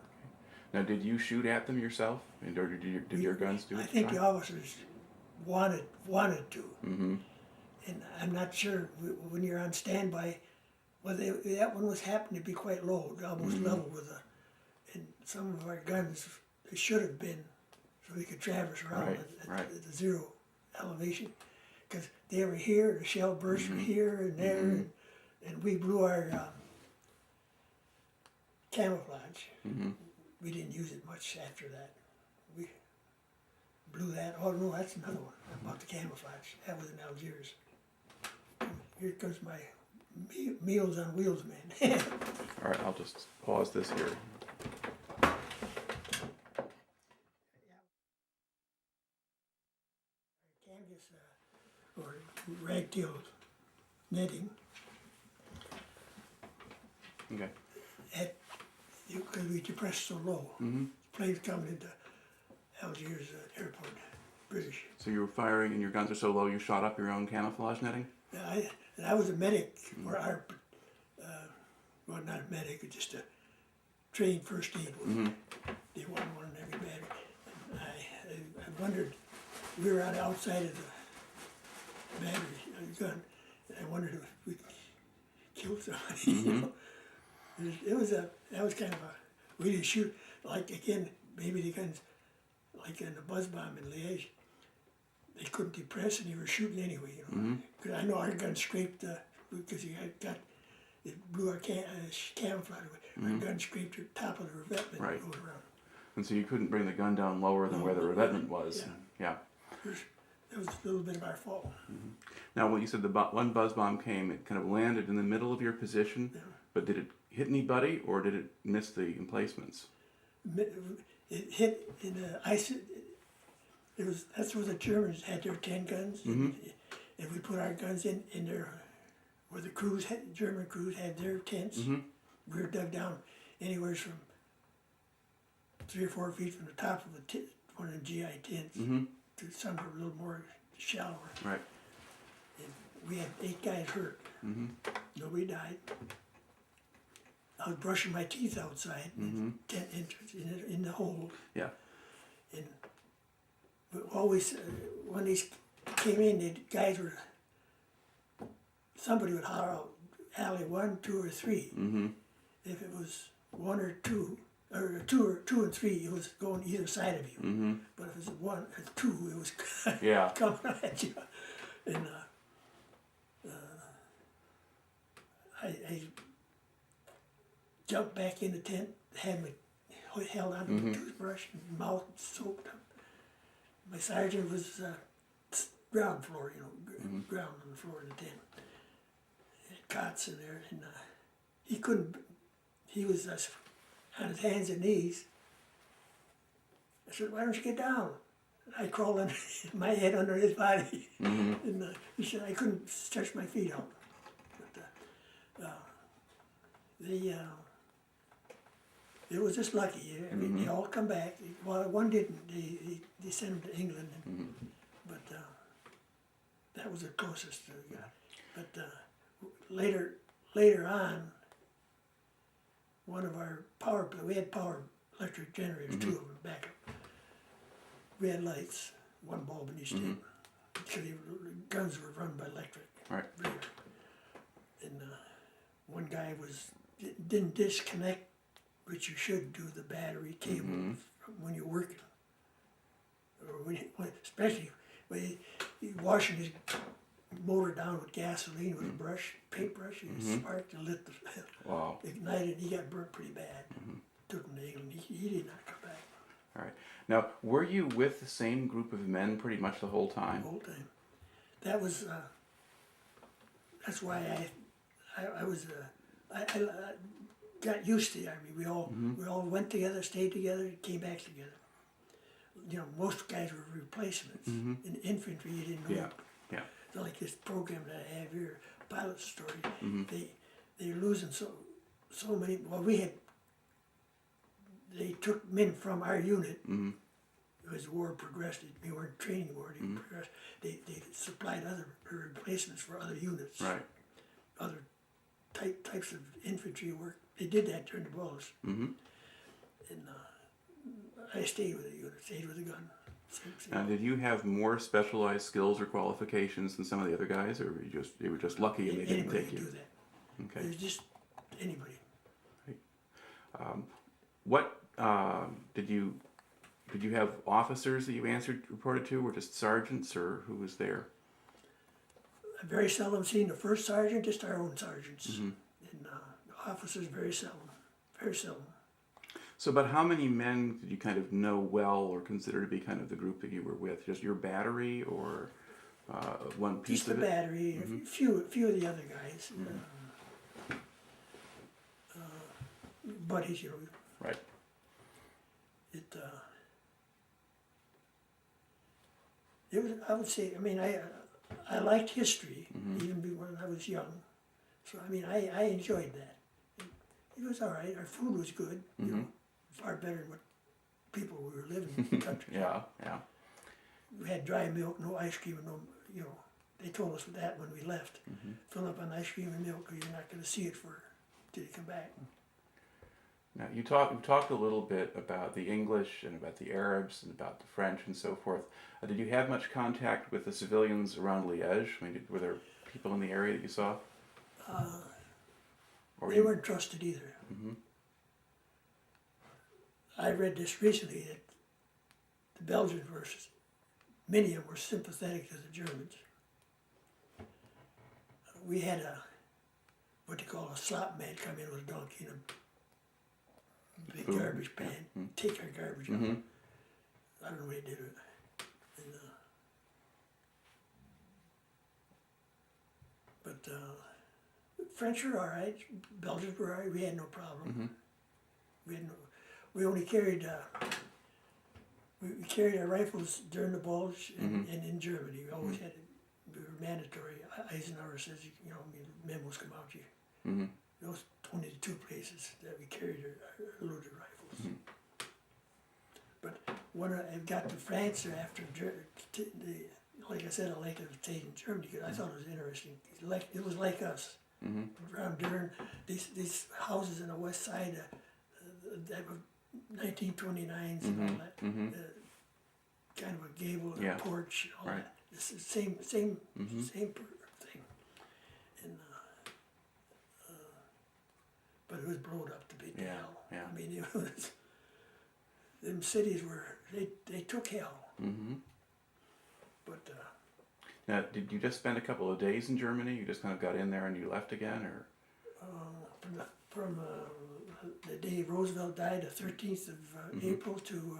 Now, did you shoot at them yourself, or did your guns do it? I think the officers wanted to, and I'm not sure when you're on standby. Well, that one was happening to be quite low, almost level with and some of our guns, they should have been, so we could traverse around at the zero elevation, because they were here, the shell bursts were here and there, and we blew our camouflage. We didn't use it much after that. We blew that. Oh no, that's another one. about the camouflage. That was in Algiers. Here comes my Meals on Wheels man. All right, I'll just pause this here. Canvas or ragtail netting. Okay. Because we depressed so low. Planes coming into Algiers airport, British. So you were firing and your guns are so low you shot up your own camouflage netting? I was a medic for our, well, not a medic, just a trained first aid. They wanted one in every battery. And I wondered, we were outside of the battery gun, and I wondered if we could kill somebody. You know? That was kind of a, we didn't shoot, like again, maybe the guns, like in the buzz bomb in Liège, they couldn't depress and they were shooting anyway, you know. Because I know our gun scraped, because it blew our camouflage away. Our gun scraped the top of the revetment Right. and rode around. And so you couldn't bring the gun down lower than where the revetment was. Yeah. That was a little bit of our fault. Now, when you said the one buzz bomb came, it kind of landed in the middle of your position, but did it hit anybody or did it miss the emplacements? It hit in the ice. That's where the Germans had their 10 guns, and we put our guns in there, where the German crews had their tents. We were dug down anywhere from 3 or 4 feet from the top of one of the GI tents to some a little more shallower. Right. And we had 8 guys hurt. Nobody died. I was brushing my teeth outside in the tent entrance in the hole. Yeah. And always, when these came in, the guys were, somebody would holler out, alley 1, 2, or 3. If it was 1 or 2, or 2 and 3, it was going either side of you. But if it was 1 or 2, it was coming at you. And I jumped back in the tent, had my held onto the toothbrush and mouth soaked up. My sergeant was ground floor, you know, ground on the floor of the tent. Had cots in there, and he couldn't. He was on his hands and knees. I said, "Why don't you get down?" I crawled under my head under his body, and he said I couldn't stretch my feet out. But it was just lucky. They all come back. Well, one didn't. They sent him to England, but that was the closest we got. But later on, one of our we had power electric generators, 2 of them back up. We had lights, 1 bulb in each tent, because the guns were run by electric. Right. And one guy didn't disconnect, which you should do, the battery cable when you're working, or especially when you're washing his motor down with gasoline with a brush, paintbrush, and it sparked and lit ignited. He got burnt pretty bad. Took him to England. He did not come back. All right. Now, were you with the same group of men pretty much the whole time? The whole time. That was. That's why I got used to the army. We all went together, stayed together, came back together. You know, most guys were replacements. In infantry, you didn't know. Yeah. It's like this program that I have here, pilot story. They're losing so many. Well, they took men from our unit. As the war progressed, they weren't training war. They progressed. They supplied other replacements for other units. Right. Other types of infantry work. They did that during the Bulge. And I stayed with the unit, stayed with the gun. Now, did you have more specialized skills or qualifications than some of the other guys, or you were just lucky and they didn't take you? Anybody could do that. Okay. It was just anybody. Right. What did you have officers that you reported to, or just sergeants, or who was there? I very seldom seen the first sergeant, just our own sergeants. And the officers very seldom. So, about how many men did you kind of know well or consider to be kind of the group that you were with? Just your battery or one piece Just the of it? battery, a few of the other guys, buddies, you know. Right. It was, I would say, I mean, I liked history, even when I was young. So, I mean, I enjoyed that. It was all right. Our food was good, you know, far better than what people we were living in the country. Yeah. We had dry milk, no ice cream, and no, you know, they told us that when we left. Fill up on ice cream and milk, or you're not going to see it till you come back. Now, you talked a little bit about the English and about the Arabs and about the French and so forth. Did you have much contact with the civilians around Liège? I mean, were there people in the area that you saw? They weren't trusted either. I read this recently that the Belgians were, many of them were sympathetic to the Germans. We had what they call a slop man come in with a donkey and a big garbage pan, take our garbage out. I don't know what he did with it. And, French were all right, Belgians were all right, we had no problem. We only carried, we carried our rifles during the Bulge and in Germany. We always had, we were mandatory. Eisenhower says, you know, memos come out, those 22 places that we carried our loaded rifles. But when I got to France or after, like I said, I liked to stay in Germany because I thought it was interesting. It was like us. Around Durham, these houses on the west side that were 1929s and all that, kind of a gable and a porch and all that. It's the same thing. And but it was blown up to big hell. I mean, it was, them cities were, they took hell. But now, did you just spend a couple of days in Germany? You just kind of got in there and you left again, or? From the day Roosevelt died, the 13th of April to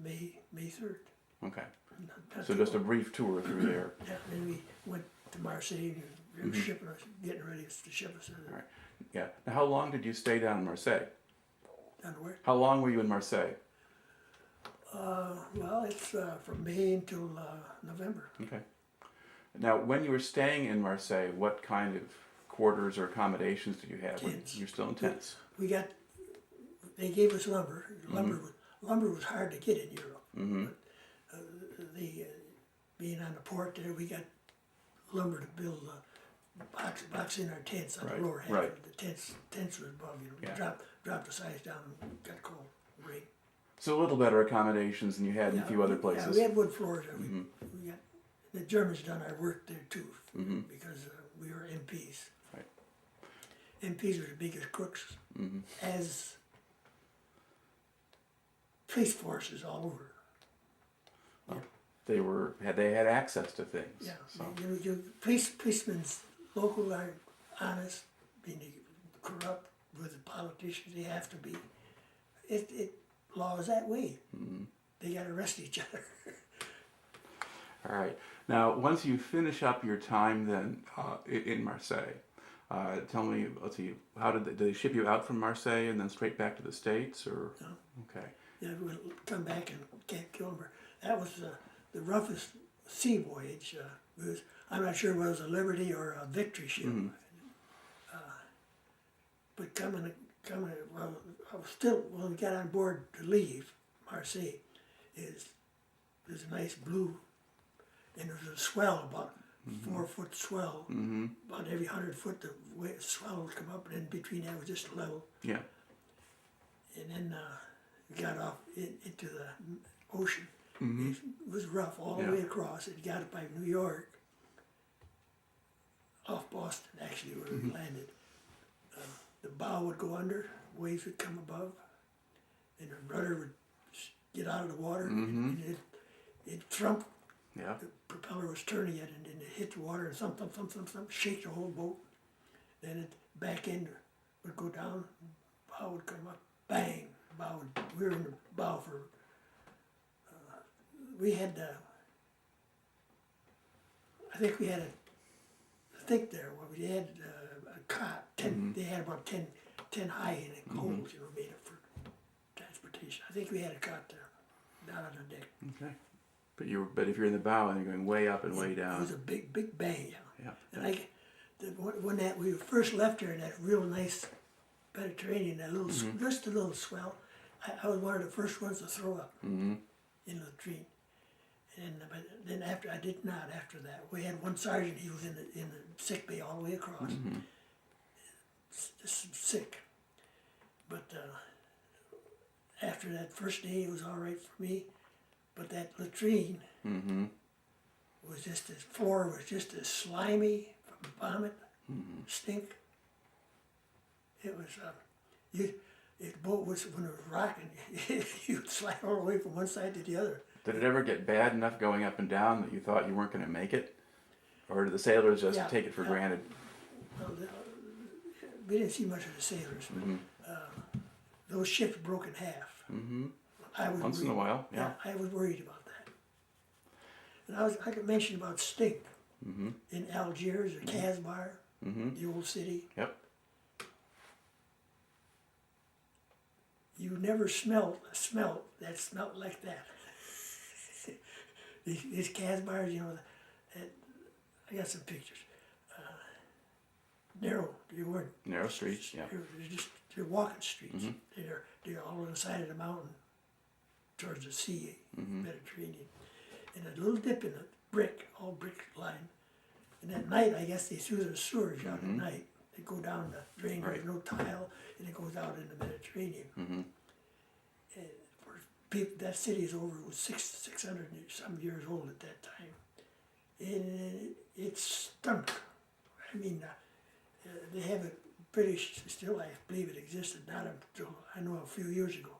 May 3rd. Okay. Not So too just a long. brief tour through there. Yeah, then we went to Marseilles and they were shipping us, getting ready to ship us. All right. Yeah. Now, how long did you stay down in Marseille? Down to where? How long were you in Marseille? Well, it's from May until November. Okay. Now, when you were staying in Marseille, what kind of quarters or accommodations did you have? Tents. You're still in tents. They gave us lumber. Lumber was hard to get in Europe. But being on the port there, we got lumber to build box in our tents on the lower half. The tents were above, you know. Dropped the size down and got cold, rain. So a little better accommodations than you had in a few other places. Yeah, we had wood floors there. We got, the Germans done our work there too, because we were MPs. Right. MPs were the biggest crooks, as police forces all over. Well, they had access to things. Yeah, So. Policemen's local are honest, being corrupt with the politicians. They have to be. Law is that way. They got to arrest each other. All right. Now, once you finish up your time then in Marseille, tell me, let's see, how did they ship you out from Marseille and then straight back to the States, or? No. Okay. Yeah, we'll come back and Camp Kilmer. That was the roughest sea voyage. I'm not sure whether it was a Liberty or a Victory ship. But coming, well, I was still, when we got on board to leave Marseille, there's a nice blue, and there's a swell, about 4-foot swell. About every 100 foot, the swell would come up, and in between that was just level. Yeah. And then we got off into the ocean. It was rough all the way across. It got up by New York, off Boston actually, where we landed. The bow would go under, waves would come above, and the rudder would get out of the water, and it thump. Yeah. The propeller was turning it, and then it hit the water, and thump, shake the whole boat. Then it back end would go down, bow would come up, bang, bow. We were in the bow for. We had. I think we had there. Well, we had a cot. 10. They had about 10 high in it, holes, you know, made up for transportation. I think we had a cot there, down on the deck. Okay. But if you're in the bow and you're going way up and way down. It was a big bang, Yeah. And when we first left there in that real nice Mediterranean, that little, just a little swell, I was one of the first ones to throw up in the latrine. And but then I did not after that. We had one sergeant, he was in the sick bay all the way across. Just sick. But after that first day, it was all right for me. But that latrine was just, the floor was just as slimy from vomit, stink. It was, the boat was, when it was rocking, you'd slide all the way from one side to the other. Did it ever get bad enough going up and down that you thought you weren't going to make it? Or did the sailors just take it for granted? Well, we didn't see much of the sailors, but those ships broke in half. I was Once worried. in a while, yeah. I was worried about that. And I could mention about stink in Algiers or Casbar, the old city. Yep. You never smelled a smell that smelled like that. These Casbars, you know, I got some pictures. Narrow, they weren't. Narrow streets, yeah. They're walking streets. They're all on the side of the mountain towards the sea, Mediterranean. And a little dip in the brick, all brick line. And at night, I guess they threw the sewers out at night. They go down the drain, there's no tile, and it goes out in the Mediterranean. And for people, that city is over, it was 600 and some years old at that time. And it stunk. I mean, they have a British, still I believe it existed, not until I know a few years ago.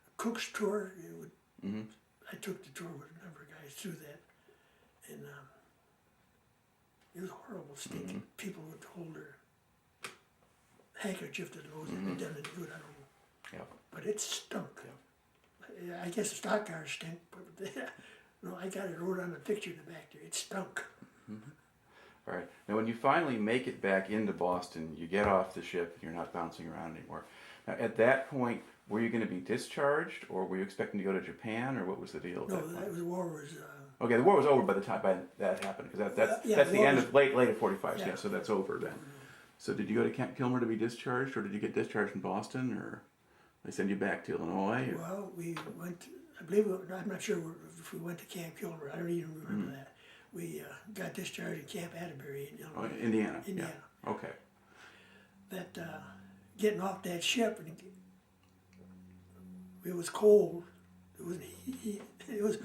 A cook's tour, I took the tour with a number of guys through that. And it was horrible stinking. People would hold their handkerchief to the nose and they'd done it good, I don't know. Yeah. But it stunk. I guess the stock cars stink, but no, I got it wrote on the picture in the back there. It stunk. All right. Now, when you finally make it back into Boston, you get off the ship and you're not bouncing around anymore. Now, at that point, were you going to be discharged, or were you expecting to go to Japan, or what was the deal? No, the war was. Okay, the war was over by the time that happened, because that's the end of late of 45. Yeah, so that's over then. So did you go to Camp Kilmer to be discharged, or did you get discharged in Boston, or they send you back to Illinois? Or? Well, we went. I believe I'm not sure if we went to Camp Kilmer. I don't even remember that. We got discharged in Camp Atterbury in Illinois. Oh, Indiana. Indiana. Yeah. Okay. That getting off that ship, and it was cold. It was heat. It was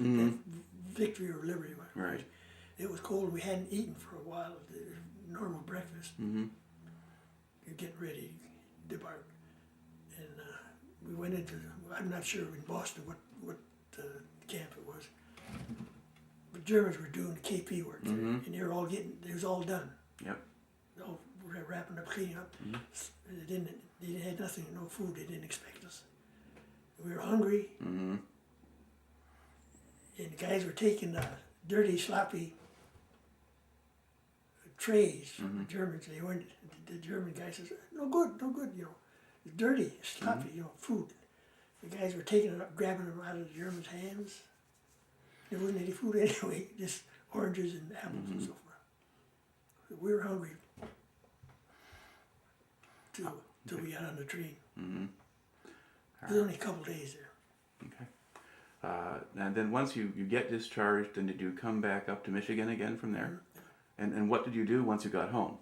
Victory or Liberty. Right. It was cold. We hadn't eaten for a while. Normal breakfast. You're getting ready to depart, and we went into. I'm not sure in Boston what camp it was. The Germans were doing the KP work there, and they were all getting. It was all done. Yep. All wrapping up, cleaning up. They had nothing, no food. They didn't expect us. We were hungry, and the guys were taking dirty, sloppy trays from the Germans. They weren't. The German guy says, "No good, you know, it's dirty, sloppy, you know, food." The guys were taking it up, grabbing them out of the Germans' hands. There wasn't any food anyway, just oranges and apples and so forth. We were hungry till we got on the train. It was only a couple days there. Okay. And then once you get discharged, then did you come back up to Michigan again from there? And what did you do once you got home?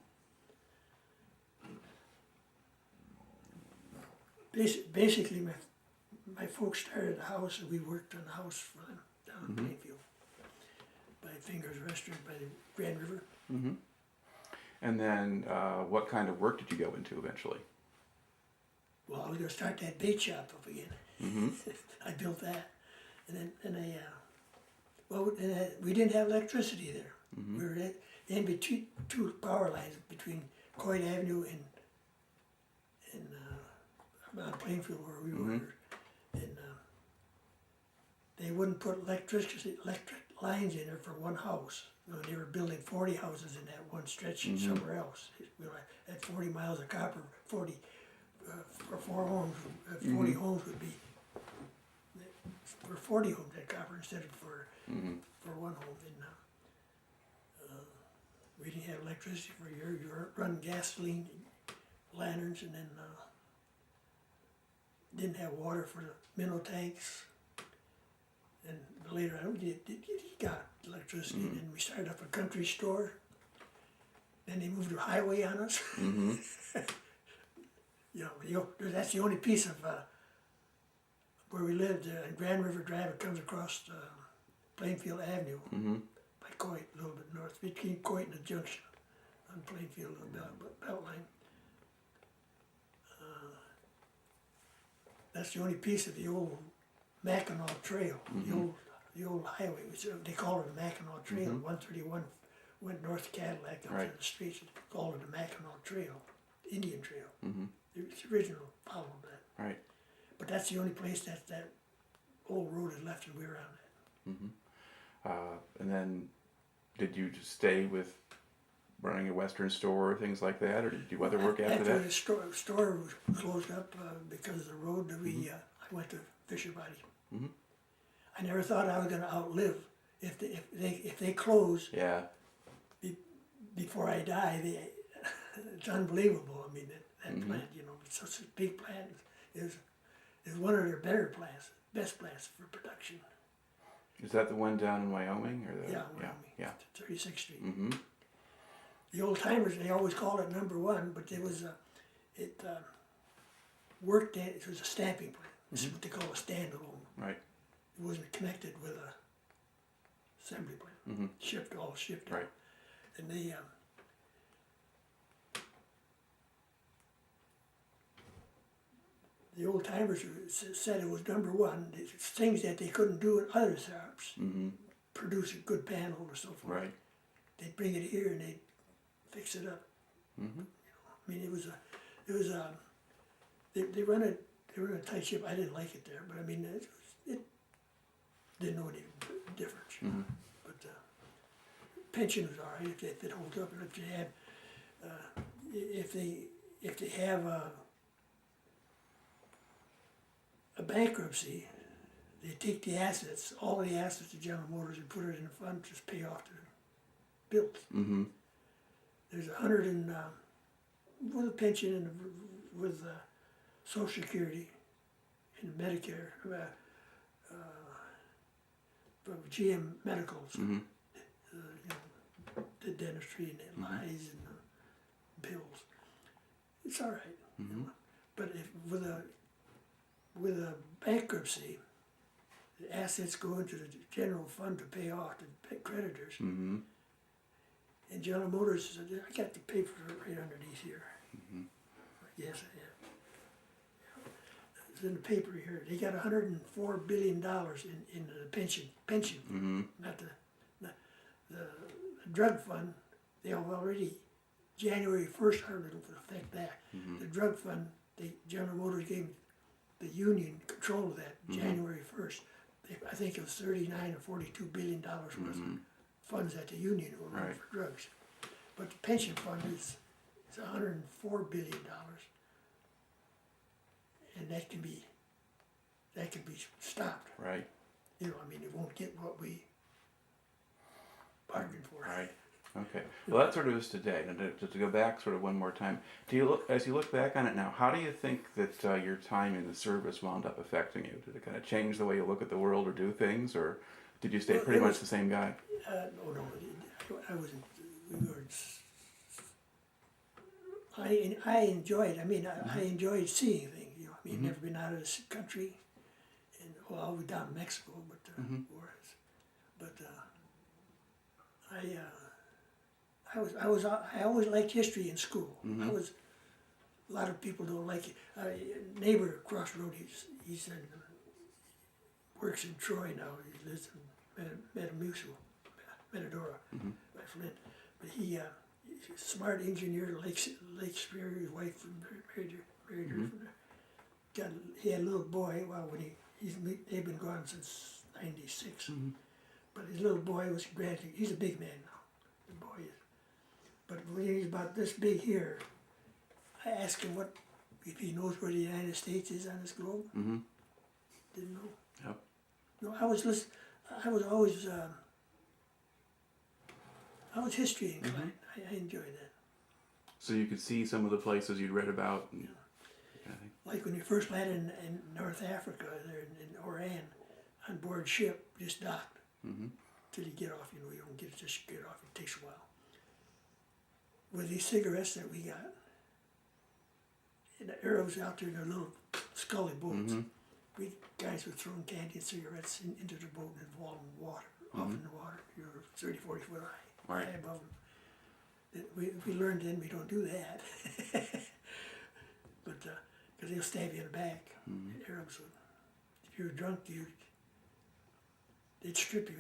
Basically, my folks started a house, and we worked on the house for them down in Plainfield, by Fingers Restaurant by the Grand River. And then what kind of work did you go into eventually? Well, I was going to start that bait shop up again. I built that, and we didn't have electricity there. We were in between two power lines between Coit Avenue and on Plainfield where we were, they wouldn't put electric lines in there for one house. You know, they were building 40 houses in that one stretch somewhere else. You know, at 40 miles of copper, 40 for 4 homes, 40 homes would be for 40 homes at copper instead of for one home. And we didn't have electricity for a year. You were running gasoline lanterns, and then didn't have water for the minnow tanks. And later on, he got electricity, and then we started up a country store. Then they moved a highway on us. You know, that's the only piece of where we lived. Grand River Drive, it comes across Plainfield Avenue by Coit, a little bit north, between Coit and the Junction on Plainfield Beltline. That's the only piece of the old Mackinac Trail, the old highway. They call it the Mackinac Trail. 131 went north to Cadillac up to the streets and called it the Mackinac Trail, Indian Trail. The original followed that. Right. But that's the only place that old road is left, and we're around it. And then, did you just stay with running a Western store or things like that, or did you do other work after that? After the store was closed up because of the road, I went to Fisher Body. I never thought I was going to outlive if they close. Yeah. Before I die, it's unbelievable. I mean, that plant, you know, it's such a big plant. Is one of their better plants, best plants for production. Is that the one down in Wyoming, or the? Yeah, Wyoming. Yeah. 36th Street. The old timers, they always called it #1, but it was worked at. It was a stamping plant. This is what they call a standalone. Right. It wasn't connected with a assembly plant. Shipped out. Right. And the old timers said it was #1. It's things that they couldn't do in other shops. Produce a good panel or so forth. Right. They'd bring it here and they'd fix it up. You know, I mean, they run a tight ship. I didn't like it there, but I mean, it didn't know any difference. But pension was all right if it holds up, and if you have, if they have a bankruptcy, they take the assets, all the assets of General Motors, and put it in a fund to just pay off the bills. There's 100 and with a pension and with Social Security and Medicare, from GM Medicals, you know, the dentistry and the lies and the pills. It's all right, you know? But if with a bankruptcy, the assets go into the general fund to pay off the creditors. And General Motors said, I got the paper right underneath here. Yes, I have. It's in the paper here. They got $104 billion in the pension. Not the drug fund. They have already, January 1st, it'll affect that. The drug fund, General Motors gave the union control of that January 1st. I think it was 39 or $42 billion worth of funds at the union were run for drugs. But the pension fund is $104 billion. And that can be stopped. Right. You know, I mean, it won't get what we bargained for. Right. Okay. Well, that sort of is today. And to go back sort of one more time, as you look back on it now, how do you think that your time in the service wound up affecting you? Did it kind of change the way you look at the world or do things, or did you stay pretty much the same guy? No, I wasn't. I enjoyed. I mean, I enjoyed seeing things. You know, I mean, never been out of this country, and I was down in Mexico, but I always liked history in school. A lot of people don't like it. Neighbor across the road, he said, works in Troy now. He lives in Metadora, by Flint. But he's a smart engineer, Lake Superior. His wife married her from there. He had a little boy. Well, they've been gone since 96. But his little boy was granted, he's a big man now, the boy is. But when he was about this big here, I asked him if he knows where the United States is on this globe. Didn't know. Yep. No, I was always, I was history inclined. I enjoyed that. So you could see some of the places you'd read about. And, kind of thing. Like when you first landed in North Africa, there in Oran, on board ship, just docked. Till you get off, you don't just get off, it takes a while. With these cigarettes that we got, and the Arabs out there in their little scully boats, we guys were throwing candy and cigarettes into the boat and falling in water, off in the water, 30, 40 foot high, high above them. We learned then we don't do that. But, because they'll stab you in the back, the Arabs would. If you were drunk, they'd strip you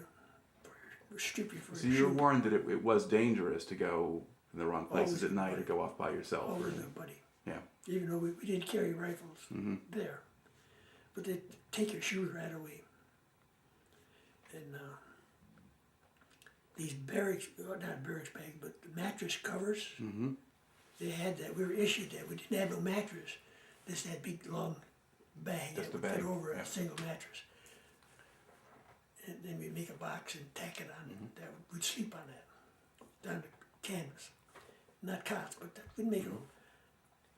for So your you were shoe. warned that it was dangerous to go in the wrong places Always at night or buddy. go off by yourself. Always a buddy. Yeah. Even though we didn't carry rifles there. But they'd take your shoes right away. And these barracks, well, not barracks bag, but the mattress covers, they had that. We were issued that. We didn't have no mattress. Just that big long bag Just that a would fit bag, over yeah. a single mattress. And then we'd make a box and tack it on, and we'd sleep on that, down to canvas. Not cots, but we'd make them.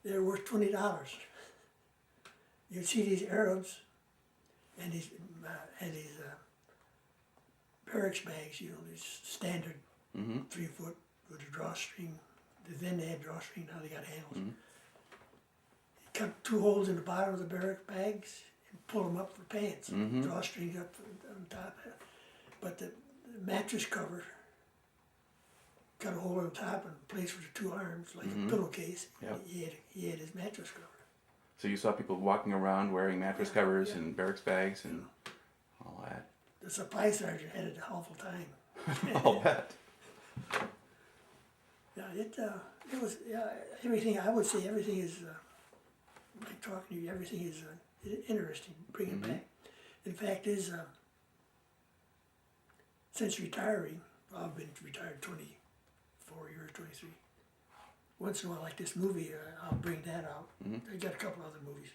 They were worth $20. You'd see these Arabs and these barracks bags, these standard 3 foot with a drawstring. Then they had drawstring, now they got handles. You cut 2 holes in the bottom of the barrack bags and pull them up for pants. Drawstrings up on top. But the mattress cover cut a hole on top and a place for the 2 arms, like a pillowcase. Yep. He had his mattress cover. So you saw people walking around wearing mattress covers yeah. and barracks bags and all that. The supply sergeant had an awful time. I'll bet. Yeah, it was, everything, I would say everything is, like talking to you, everything is interesting, bring it back. In fact, since retiring, I've been retired 24 years, 23. Once in a while, like this movie, I'll bring that out. I got a couple other movies.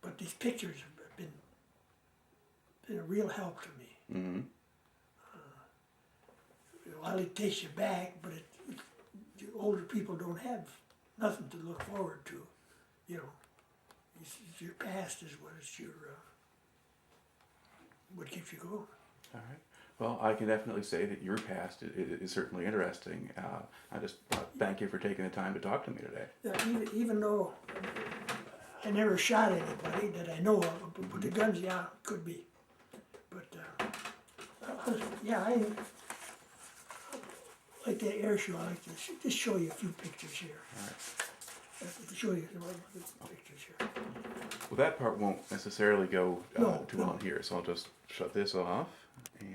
But these pictures have been a real help to me. While it takes you back, but the older people don't have nothing to look forward to. Your past is what keeps you going. All right. Well, I can definitely say that your past is certainly interesting. I just thank you for taking the time to talk to me today. Yeah, even though I never shot anybody that I know of, but the guns, could be. But I like that air show. I like to just show you a few pictures here. All right. Show you some other pictures here. Well, that part won't necessarily go No, too well in here, so I'll just shut this off and